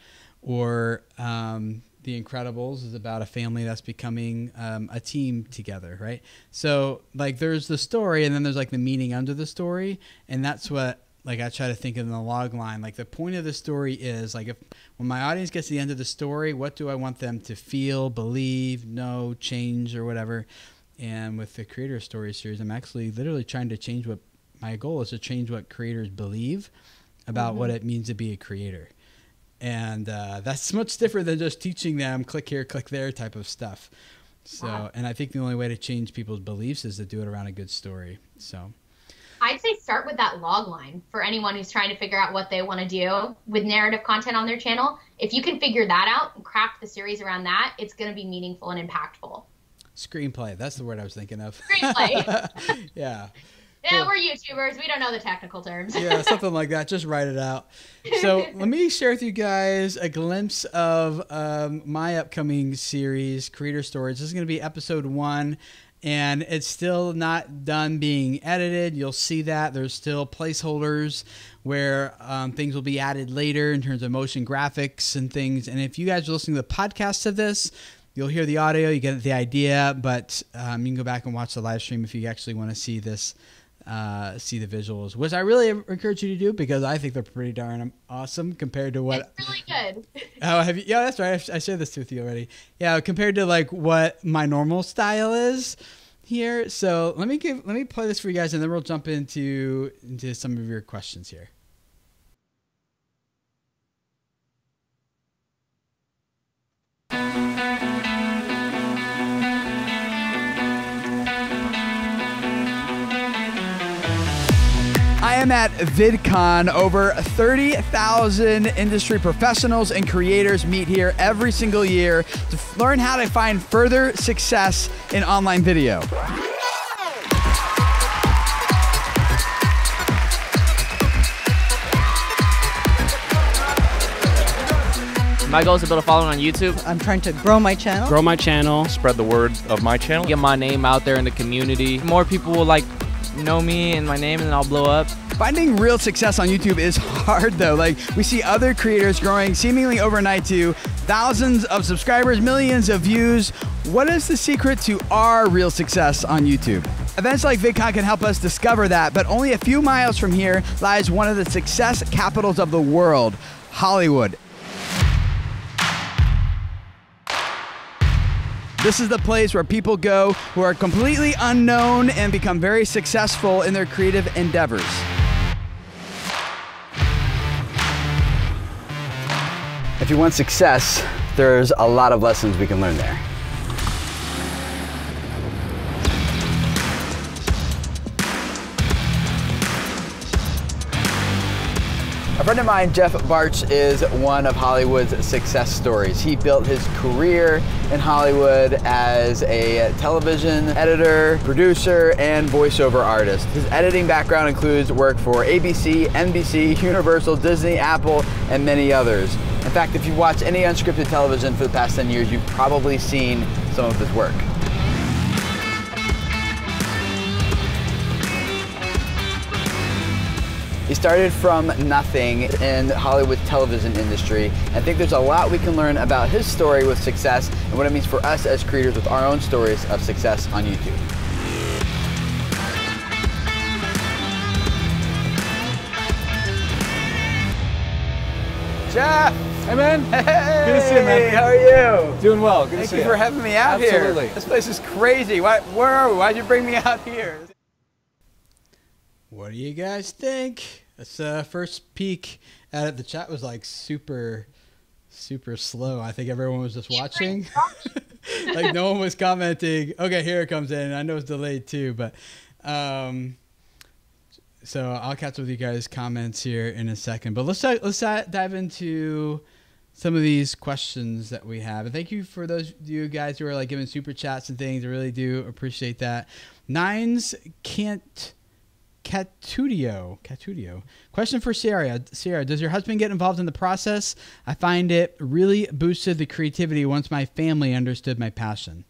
Or The Incredibles is about a family that's becoming a team together, right? So like there's the story, and then there's like the meaning under the story, and that's what like I try to think of in the log line. Like the point of the story is like, when my audience gets to the end of the story, what do I want them to feel, believe, know, change, or whatever? And with the Creator Story series, I'm actually literally trying to change what my goal is, to change what creators believe about what it means to be a creator. And that's much different than just teaching them click here, click there type of stuff. So, and I think the only way to change people's beliefs is to do it around a good story. So I'd say start with that log line for anyone who's trying to figure out what they want to do with narrative content on their channel. If you can figure that out and craft the series around that, it's going to be meaningful and impactful. Screenplay, that's the word I was thinking of. Screenplay. Yeah. Yeah, cool. We're YouTubers. We don't know the technical terms. Yeah, something like that. Just write it out. So let me share with you guys a glimpse of my upcoming series, Creator Stories. This is going to be episode 1, and it's still not done being edited. You'll see that. There's still placeholders where things will be added later in terms of motion graphics and things. And if you guys are listening to the podcast of this, you'll hear the audio, you get the idea, but you can go back and watch the live stream if you actually want to see this, see the visuals, which I really encourage you to do, because I think they're pretty darn awesome compared to what. It's really good. Oh, have you? Yeah, that's right. I shared this with you already. Yeah, compared to like what my normal style is here. So let me play this for you guys, and then we'll jump into some of your questions here. I am at VidCon. Over 30,000 industry professionals and creators meet here every single year to learn how to find further success in online video. My goal is to build a following on YouTube. I'm trying to grow my channel. Spread the word of my channel. Get my name out there in the community. More people will like know me and my name, and then I'll blow up. Finding real success on YouTube is hard though. Like, we see other creators growing seemingly overnight to thousands of subscribers, millions of views. What is the secret to our real success on YouTube? Events like VidCon can help us discover that, but only a few miles from here lies one of the success capitals of the world, Hollywood. This is the place where people go who are completely unknown and become very successful in their creative endeavors. If you want success, there's a lot of lessons we can learn there. A friend of mine, Jeff Barch, is one of Hollywood's success stories. He built his career in Hollywood as a television editor, producer, and voiceover artist. His editing background includes work for ABC, NBC, Universal, Disney, Apple, and many others. In fact, if you've watched any unscripted television for the past 10 years, you've probably seen some of his work. He started from nothing in Hollywood's television industry. I think there's a lot we can learn about his story with success and what it means for us as creators with our own stories of success on YouTube. Jeff! Hey man! Hey! Good to see you, man. How are you? Doing well. Good to see you. Thank you for having me out here. Absolutely. This place is crazy. Where are we? Why'd you bring me out here? What do you guys think? This first peek at it, the chat was like super slow. I think everyone was just watching. Like no one was commenting. Okay, here it comes in. I know it's delayed too, but so I'll catch up with you guys' comments here in a second. But let's dive into some of these questions that we have. And thank you for those of you guys who are like giving super chats and things. I really do appreciate that. Nines Catudio. Question for Sierra. Sierra, does your husband get involved in the process? I find it really boosted the creativity once my family understood my passion.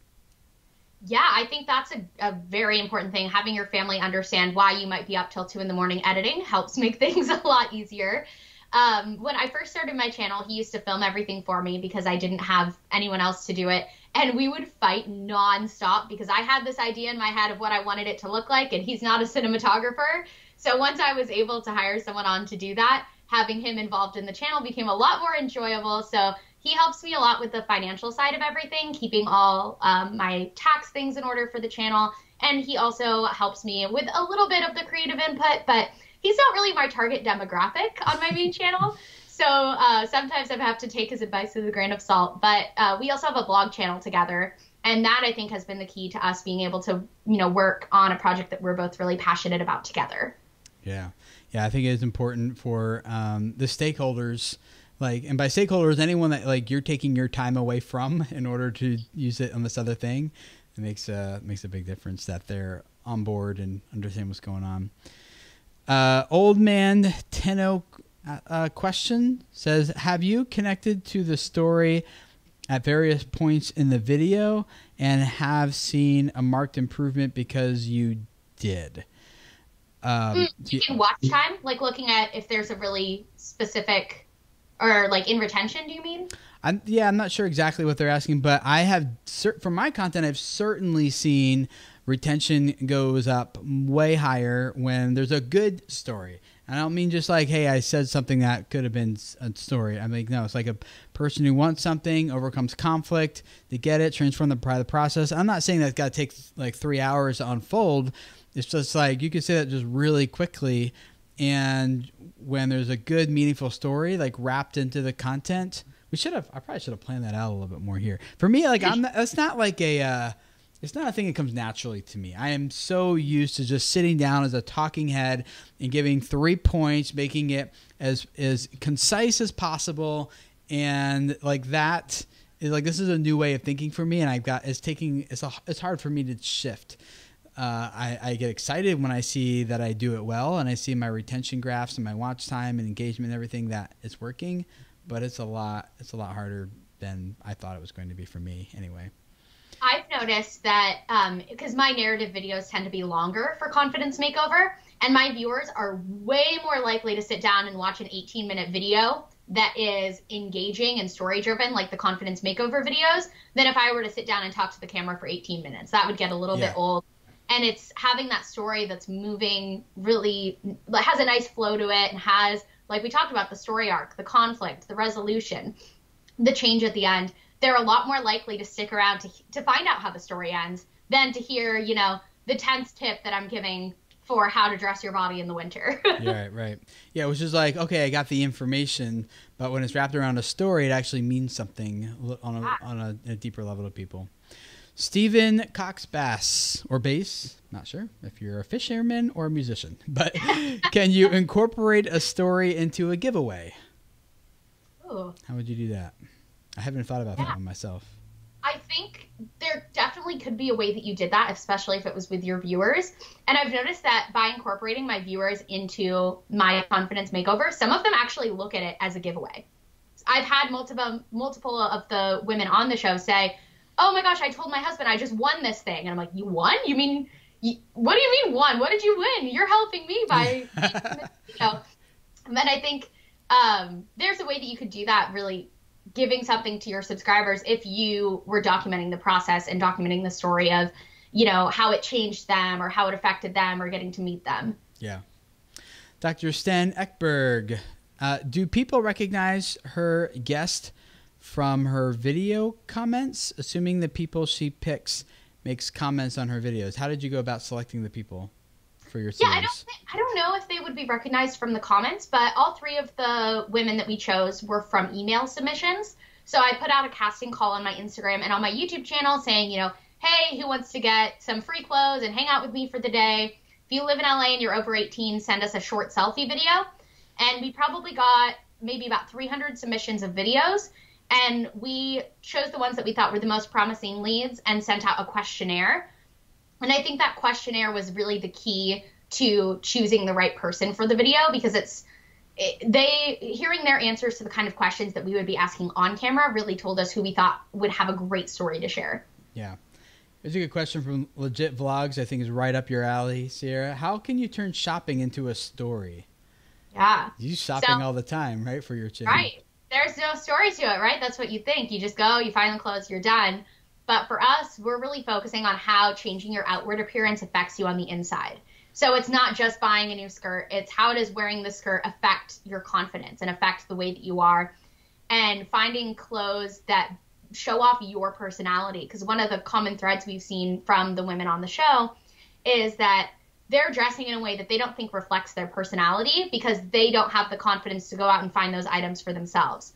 Yeah, I think that's a very important thing. Having your family understand why you might be up till 2 in the morning editing helps make things a lot easier. When I first started my channel, he used to film everything for me because I didn't have anyone else to do it. And we would fight nonstop because I had this idea in my head of what I wanted it to look like, and he's not a cinematographer. So once I was able to hire someone on to do that, having him involved in the channel became a lot more enjoyable. So he helps me a lot with the financial side of everything, keeping all my tax things in order for the channel. And he also helps me with a little bit of the creative input, but he's not really my target demographic on my main channel. So sometimes I have to take his advice with a grain of salt. But we also have a blog channel together. And that, I think, has been the key to us being able to, work on a project that we're both really passionate about together. Yeah. Yeah, I think it is important for the stakeholders. And by stakeholders, anyone that you're taking your time away from in order to use it on this other thing, it makes a big difference that they're on board and understand what's going on. Old Man Tenno question says, have you connected to the story at various points in the video and have seen a marked improvement because you did? In watch time, looking at if there's a really specific... Or in retention, do you mean? I'm not sure exactly what they're asking, but I have, from my content, I've certainly seen retention goes up way higher when there's a good story. And I don't mean just hey, I said something that could have been a story. I mean, no, it's like a person who wants something, overcomes conflict, they get it, transform the process. I'm not saying that's got to take 3 hours to unfold. It's just you could say that just really quickly. And when there's a good, meaningful story wrapped into the content, I probably should have planned that out a little bit more here. For me, it's not it's not a thing that comes naturally to me. I am so used to just sitting down as a talking head and giving 3 points, making it as concise as possible, and that is this is a new way of thinking for me, and it's hard for me to shift. I get excited when I see that I do it well, and I see my retention graphs and my watch time and engagement and everything that it's working, but it's a lot harder than I thought it was going to be for me anyway. I've noticed that because my narrative videos tend to be longer for Confidence Makeover, and my viewers are way more likely to sit down and watch an 18-minute video that is engaging and story-driven, like the Confidence Makeover videos, than if I were to sit down and talk to the camera for 18 minutes. That would get a little bit old. And it's having that story that's moving, really has a nice flow to it, and has, like we talked about, the story arc, the conflict, the resolution, the change at the end. They're a lot more likely to stick around to find out how the story ends than to hear, the 10th tip that I'm giving for how to dress your body in the winter. Yeah, right. Yeah, which is okay, I got the information, but when it's wrapped around a story, it actually means something on a deeper level to people. Stephen Cox Bass, or Bass, not sure if you're a fisherman or a musician, but can you incorporate a story into a giveaway? Ooh. How would you do that? I haven't thought about that one myself. I think there definitely could be a way that you did that, especially if it was with your viewers. And I've noticed that by incorporating my viewers into my Confidence Makeover, some of them actually look at it as a giveaway. I've had multiple of the women on the show say, oh my gosh, I told my husband I just won this thing. And I'm like, you won? You mean what do you mean won? What did you win? You're helping me by, And then I think there's a way that you could do that, really giving something to your subscribers if you were documenting the process and documenting the story of, how it changed them or how it affected them or getting to meet them. Yeah. Dr. Sten Ekberg, do people recognize her guest from her video comments, assuming the people she picks makes comments on her videos? How did you go about selecting the people for your series? Yeah, I don't know if they would be recognized from the comments, but all 3 of the women that we chose were from email submissions. So I put out a casting call on my Instagram and on my YouTube channel saying, hey, who wants to get some free clothes and hang out with me for the day? If you live in LA and you're over 18, send us a short selfie video. And we probably got maybe about 300 submissions of videos. And we chose the ones that we thought were the most promising leads and sent out a questionnaire. And I think that questionnaire was really the key to choosing the right person for the video, because hearing their answers to the kind of questions that we would be asking on camera really told us who we thought would have a great story to share. Yeah. Here's a good question from Legit Vlogs, I think is right up your alley, Sierra. How can you turn shopping into a story? Yeah. You shopping all the time, right, for your channel? Right. There's no story to it, right? That's what you think. You just go, you find the clothes, you're done. But for us, we're really focusing on how changing your outward appearance affects you on the inside. So it's not just buying a new skirt. It's how does wearing the skirt affect your confidence and affect the way that you are, and finding clothes that show off your personality. Because one of the common threads we've seen from the women on the show is that they're dressing in a way that they don't think reflects their personality because they don't have the confidence to go out and find those items for themselves.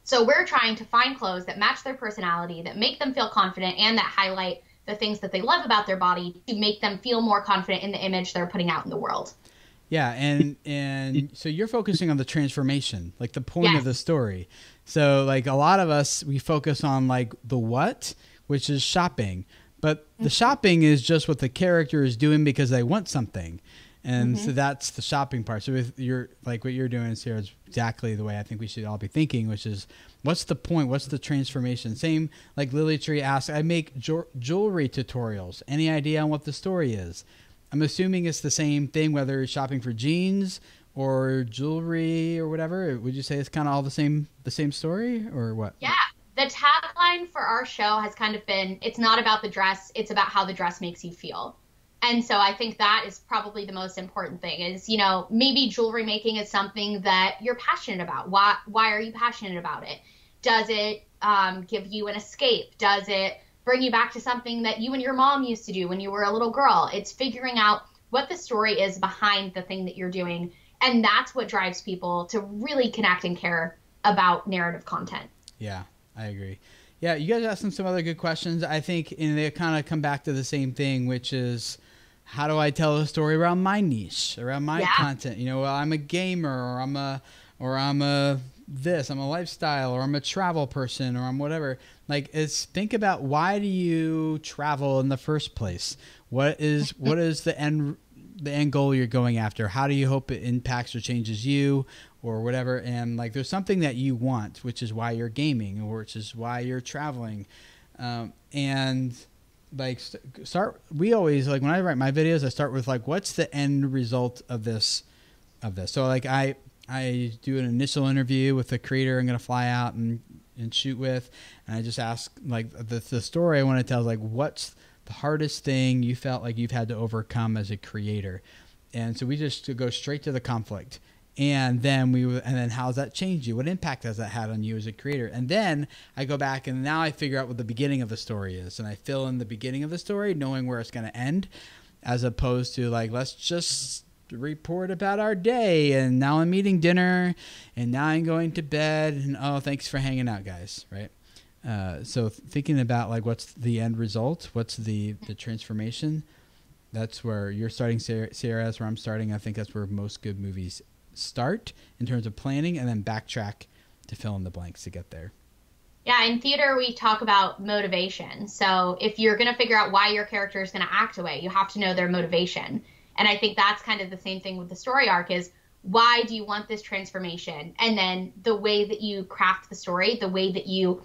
So we're trying to find clothes that match their personality, that make them feel confident, and that highlight the things that they love about their body to make them feel more confident in the image they're putting out in the world. Yeah, and so you're focusing on the transformation, like the point of the story. So like a lot of us, we focus on like the what, which is shopping. But the shopping is just what the character is doing because they want something. And so that's the shopping part. So with your, like what you're doing, Sarah, is exactly the way I think we should all be thinking, which is what's the point? What's the transformation? Same like Lily Tree asked, I make jewelry tutorials. Any idea on what the story is? I'm assuming it's the same thing, whether you're shopping for jeans or jewelry or whatever. Would you say it's kind of all the same story or what? Yeah. The tagline for our show has kind of been, it's not about the dress, it's about how the dress makes you feel. And so I think that is probably the most important thing is, you know, maybe jewelry making is something that you're passionate about. Why are you passionate about it? Does it give you an escape? Does it bring you back to something that you and your mom used to do when you were a little girl? It's figuring out what the story is behind the thing that you're doing. And that's what drives people to really connect and care about narrative content. Yeah, I agree. Yeah, you guys asked some other good questions, I think, and they kind of come back to the same thing, which is, how do I tell a story around my niche, around my content? You know, well, I'm a gamer, or I'm a lifestyle, or I'm a travel person, or I'm whatever. Like, it's think about, why do you travel in the first place? What is the end goal you're going after? How do you hope it impacts or changes you, or whatever? And like, there's something that you want, which is why you're gaming, or which is why you're traveling, and like we always, like when I write my videos, I start with like, what's the end result of this. So like I do an initial interview with the creator I'm going to fly out and shoot with, and I just ask like the story I want to tell is like, what's the hardest thing you felt like you've had to overcome as a creator? And so we just go straight to the conflict. And then how's that changed you? What impact has that had on you as a creator? And then I go back and now I figure out what the beginning of the story is. And I fill in the beginning of the story knowing where it's going to end, as opposed to like, let's just report about our day. And now I'm eating dinner and now I'm going to bed. And oh, thanks for hanging out, guys. Right. So thinking about like, what's the end result? What's the transformation? That's where you're starting, Sierra. That's where I'm starting. I think that's where most good movies start in terms of planning, and then backtrack to fill in the blanks to get there. Yeah, in theater we talk about motivation. So if you're going to figure out why your character is going to act a way, you have to know their motivation. And I think that's kind of the same thing with the story arc is, why do you want this transformation? And then the way that you craft the story, the way that you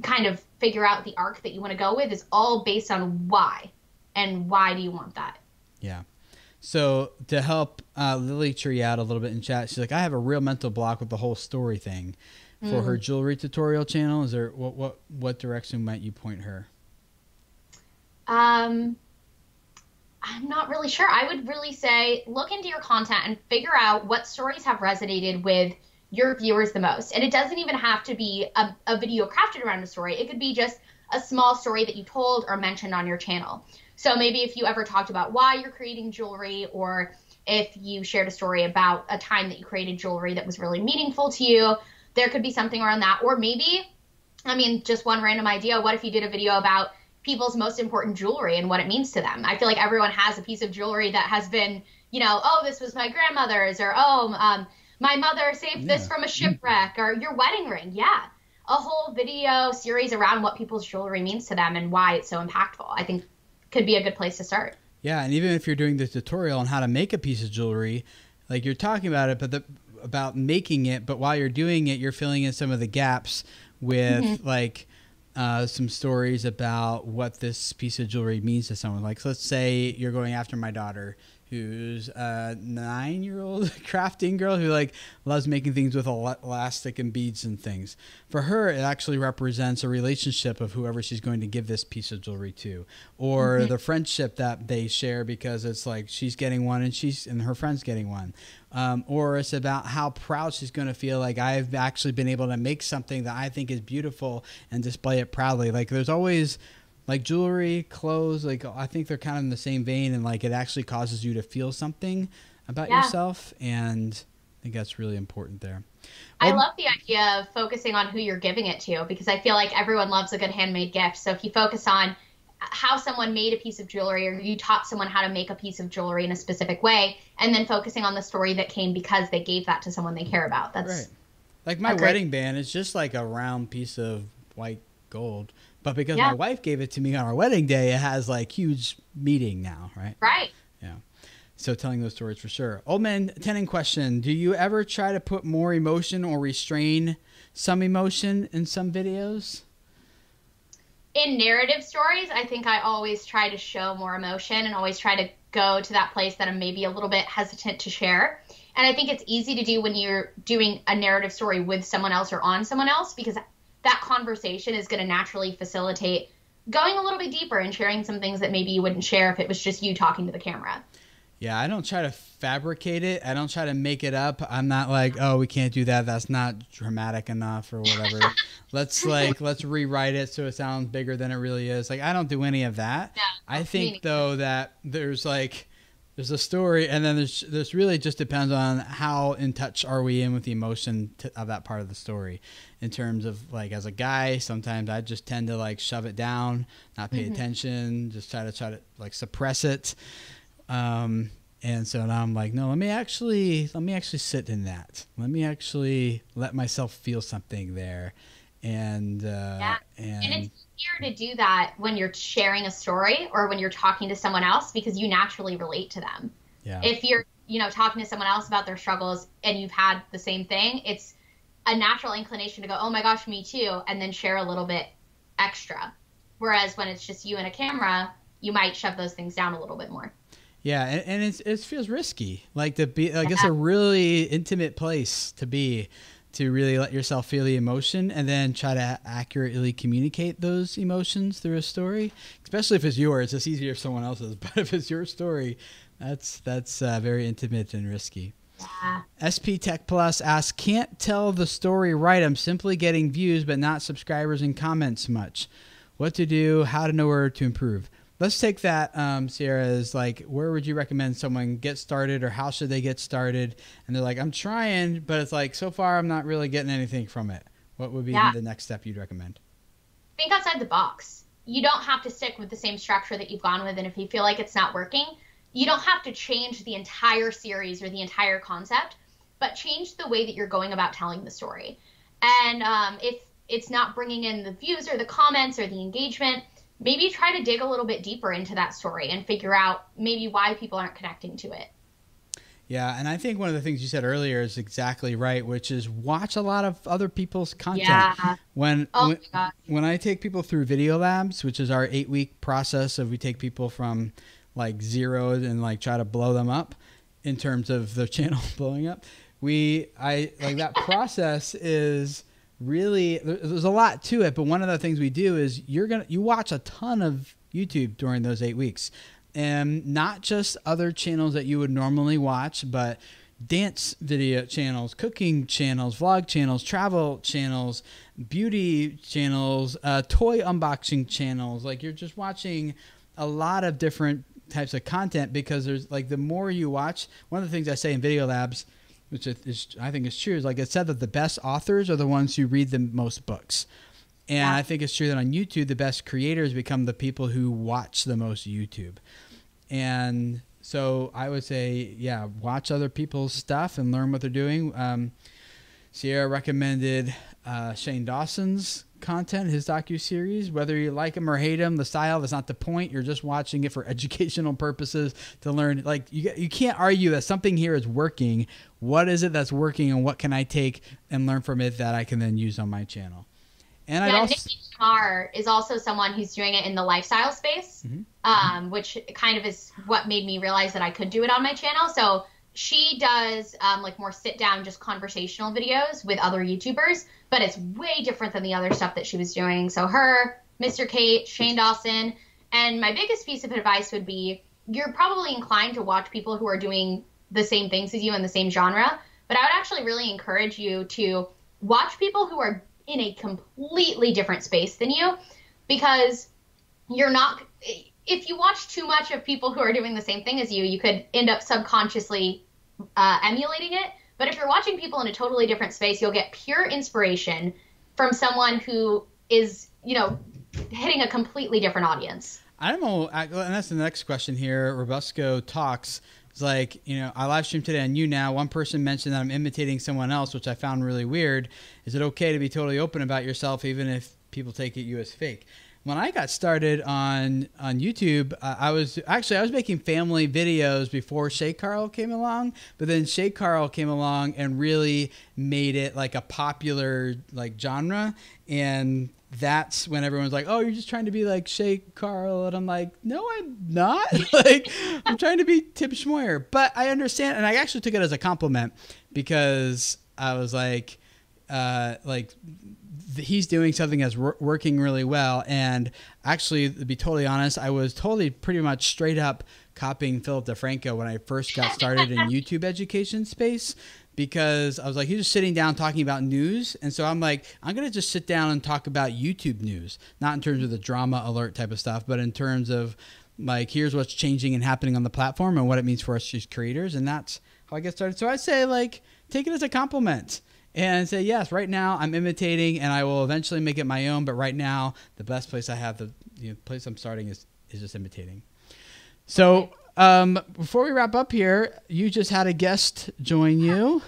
kind of figure out the arc that you want to go with is all based on why. and why do you want that? Yeah. So to help Lily Tree out a little bit in chat, she's like, I have a real mental block with the whole story thing for her jewelry tutorial channel. Is there what direction might you point her? I'm not really sure. I would really say look into your content and figure out what stories have resonated with your viewers the most. And it doesn't even have to be a video crafted around a story. It could be just a small story that you told or mentioned on your channel. So maybe if you ever talked about why you're creating jewelry, or if you shared a story about a time that you created jewelry that was really meaningful to you, there could be something around that. Or maybe, I mean, just one random idea, what if you did a video about people's most important jewelry and what it means to them? I feel like everyone has a piece of jewelry that has been, you know, oh, this was my grandmother's, or my mother saved this from a shipwreck, or your wedding ring. Yeah. A whole video series around what people's jewelry means to them and why it's so impactful, I think could be a good place to start. Yeah, and even if you're doing the tutorial on how to make a piece of jewelry, like you're talking about it, but about making it, but while you're doing it, you're filling in some of the gaps with like some stories about what this piece of jewelry means to someone. Like, let's say you're going after my daughter, who's a 9-year-old crafting girl who like loves making things with elastic and beads and things. For her, it actually represents a relationship of whoever she's going to give this piece of jewelry to, or the friendship that they share, because it's like she's getting one and her friend's getting one. Or it's about how proud she's going to feel, like I've actually been able to make something that I think is beautiful and display it proudly. Like there's always like jewelry, clothes, like I think they're kind of in the same vein, and like it actually causes you to feel something about yourself, and I think that's really important there. I love the idea of focusing on who you're giving it to, because I feel like everyone loves a good handmade gift. So if you focus on how someone made a piece of jewelry, or you taught someone how to make a piece of jewelry in a specific way, and then focusing on the story that came because they gave that to someone they care about. That's right. Like my wedding band is just like a round piece of white gold, but because my wife gave it to me on our wedding day, it has like huge meaning now, right? Right. Yeah. So telling those stories for sure. Old Man 10 in question, do you ever try to put more emotion or restrain some emotion in some videos? In narrative stories, I think I always try to show more emotion and always try to go to that place that I'm maybe a little bit hesitant to share. And I think it's easy to do when you're doing a narrative story with someone else or on someone else, because that conversation is going to naturally facilitate going a little bit deeper and sharing some things that maybe you wouldn't share if it was just you talking to the camera. Yeah, I don't try to fabricate it. I don't try to make it up. I'm not like, oh, we can't do that. That's not dramatic enough or whatever. let's rewrite it so it sounds bigger than it really is. Like, I don't do any of that. Yeah, I think though that there's a story, and then there's really just depends on how in touch are we in with the emotion of that part of the story. In terms of like, as a guy, sometimes I just tend to like shove it down, not pay attention, just try to like suppress it. And so now I'm like, no, let me actually sit in that. Let me actually let myself feel something there. And it's easier to do that when you're sharing a story or when you're talking to someone else, because you naturally relate to them. Yeah. If you're, talking to someone else about their struggles and you've had the same thing, it's a natural inclination to go, oh my gosh, me too, and then share a little bit extra. Whereas when it's just you and a camera, you might shove those things down a little bit more. Yeah, and it feels risky, like to be like it's a really intimate place to be, to really let yourself feel the emotion and then try to accurately communicate those emotions through a story. Especially if it's yours, it's easier if someone else's. But if it's your story, that's very intimate and risky. Yeah. SP Tech Plus asks, can't tell the story right. I'm simply getting views, but not subscribers and comments much. What to do? How to know where to improve? Let's take that, Sierra, as like, where would you recommend someone get started, or how should they get started? And they're like, I'm trying, but it's like, so far I'm not really getting anything from it. What would be the next step you'd recommend? Think outside the box. You don't have to stick with the same structure that you've gone with, and if you feel like it's not working, you don't have to change the entire series or the entire concept, but change the way that you're going about telling the story. And if it's not bringing in the views or the comments or the engagement, maybe try to dig a little bit deeper into that story and figure out maybe why people aren't connecting to it. Yeah, and I think one of the things you said earlier is exactly right, which is watch a lot of other people's content. Yeah. When my God. when I take people through Video Labs, which is our 8-week process of we take people from like 0 and like try to blow them up in terms of their channel blowing up. I like that process is really, there's a lot to it, but one of the things we do is you watch a ton of YouTube during those 8 weeks. And not just other channels that you would normally watch, but dance video channels, cooking channels, vlog channels, travel channels, beauty channels, toy unboxing channels. Like you're just watching a lot of different types of content because there's like the more you watch, one of the things I say in Video Labs, which I think is true, is like it said that the best authors are the ones who read the most books. And I think it's true that on YouTube, the best creators become the people who watch the most YouTube. And so I would say, yeah, watch other people's stuff and learn what they're doing. Sierra recommended Shane Dawson's content, his docuseries. Whether you like him or hate him, the style, that's not the point. You're just watching it for educational purposes to learn. Like you can't argue that something here is working. What is it that's working and what can I take and learn from it that I can then use on my channel? And Nikki Shamar is also someone who's doing it in the lifestyle space, which kind of is what made me realize that I could do it on my channel. So she does like more sit down, just conversational videos with other YouTubers, but it's way different than the other stuff that she was doing. So her, Mr. Kate, Shane Dawson, and my biggest piece of advice would be you're probably inclined to watch people who are doing the same things as you in the same genre, but I would actually really encourage you to watch people who are in a completely different space than you, because you're not, if you watch too much of people who are doing the same thing as you, you could end up subconsciously emulating it. But if you're watching people in a totally different space, you'll get pure inspiration from someone who is, hitting a completely different audience. I don't know, and that's the next question here. Robusco Talks. It's like, I live stream today on YouNow. One person mentioned that I'm imitating someone else, which I found really weird. Is it okay to be totally open about yourself, even if people take you as fake? When I got started on YouTube, I was making family videos before Shay Carl came along, but then Shay Carl came along and really made it like a popular like genre, and that's when everyone's like, oh, you're just trying to be like Shay Carl. And I'm like, no, I'm not. Like, I'm trying to be Tim Schmoyer. But I understand. And I actually took it as a compliment because I was like he's doing something that's working really well. And actually, to be totally honest, I was totally pretty much straight up copying Philip DeFranco when I first got started in YouTube education space. Because I was like, he's just sitting down talking about news. And so I'm like, I'm going to just sit down and talk about YouTube news, not in terms of the drama alert type of stuff, but in terms of like, here's what's changing and happening on the platform and what it means for us as creators. And that's how I get started. So I say, like, take it as a compliment and say, yes, right now I'm imitating and I will eventually make it my own. But right now, the best place I have, the place I'm starting is just imitating. So before we wrap up here, you just had a guest join you.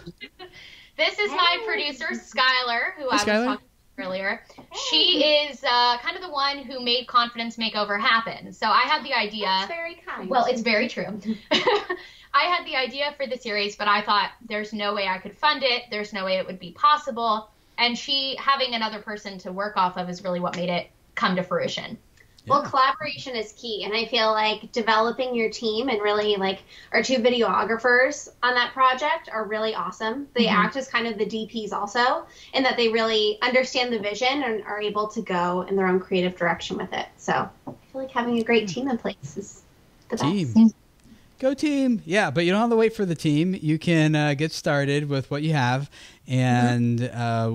This is my producer, Skylar, who I was talking to earlier. She is kind of the one who made Confidence Makeover happen. So I had the idea. That's very kind. Well, it's very true. I had the idea for the series, but I thought there's no way I could fund it. There's no way it would be possible. And she, having another person to work off of, is really what made it come to fruition. Yeah. Well, collaboration is key, and I feel like developing your team and really like our 2 videographers on that project are really awesome. They act as kind of the DPs also, in that they really understand the vision and are able to go in their own creative direction with it. So I feel like having a great team in place is the best. Go team. Yeah, but you don't have to wait for the team. You can get started with what you have, and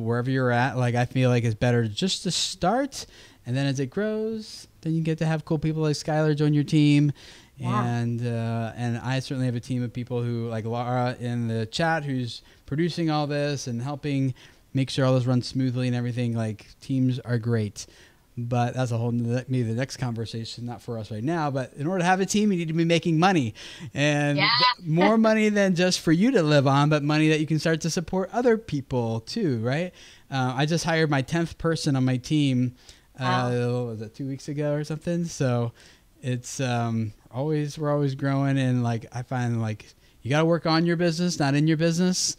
wherever you're at, like I feel like it's better just to start. And then as it grows, then you get to have cool people like Skylar join your team. Yeah. And I certainly have a team of people who, like Laura in the chat, who's producing all this and helping make sure all this runs smoothly and everything. Like, teams are great. But that's a whole maybe the next conversation, not for us right now. But in order to have a team, you need to be making money. And more money than just for you to live on, but money that you can start to support other people too, right? I just hired my 10th person on my team. Was it 2 weeks ago or something? So it's we're always growing, and like I find like You got to work on your business, not in your business.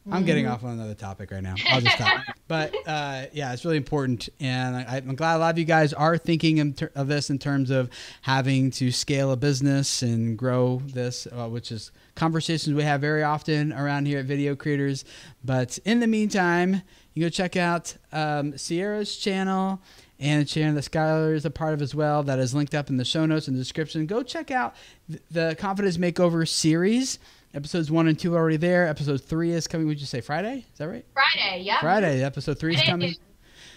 I'm getting off on another topic right now. I'll just stop. But yeah, it's really important. And I'm glad a lot of you guys are thinking of this in terms of having to scale a business and grow this, which is conversations we have very often around here at Video Creators. But in the meantime, you go check out Sierra's channel and a channel that Skylar is a part of as well that is linked up in the show notes and the description. Go check out the Confidence Makeover series. Episodes 1 and 2 are already there. Episode 3 is coming. Would you say Friday? Is that right? Friday, yeah. Friday. Episode 3 is coming.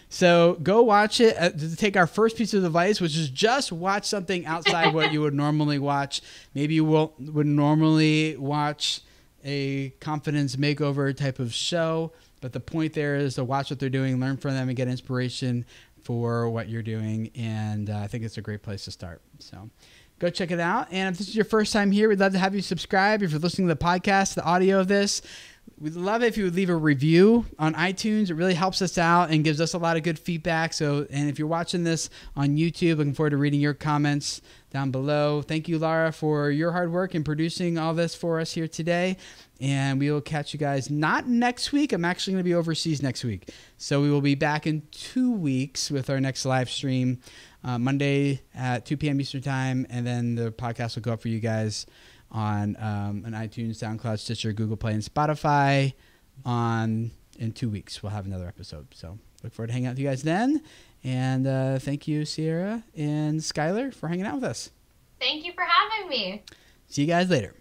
So go watch it. To take our first piece of advice, which is just watch something outside what you would normally watch. Maybe you would normally watch a confidence makeover type of show, but the point there is to watch what they're doing, learn from them, and get inspiration for what you're doing. And I think it's a great place to start. So go check it out. And if this is your first time here, we'd love to have you subscribe. If you're listening to the podcast, the audio of this, we'd love it if you would leave a review on iTunes. It really helps us out and gives us a lot of good feedback. So, and if you're watching this on YouTube, looking forward to reading your comments down below. Thank you, Lara, for your hard work in producing all this for us here today. And we will catch you guys not next week. I'm actually going to be overseas next week. So we will be back in 2 weeks with our next live stream. Monday at 2 p.m. Eastern Time, and then the podcast will go up for you guys on iTunes, SoundCloud, Stitcher, Google Play, and Spotify. In 2 weeks, we'll have another episode. So look forward to hanging out with you guys then. And thank you, Sierra and Skylar, for hanging out with us. Thank you for having me. See you guys later.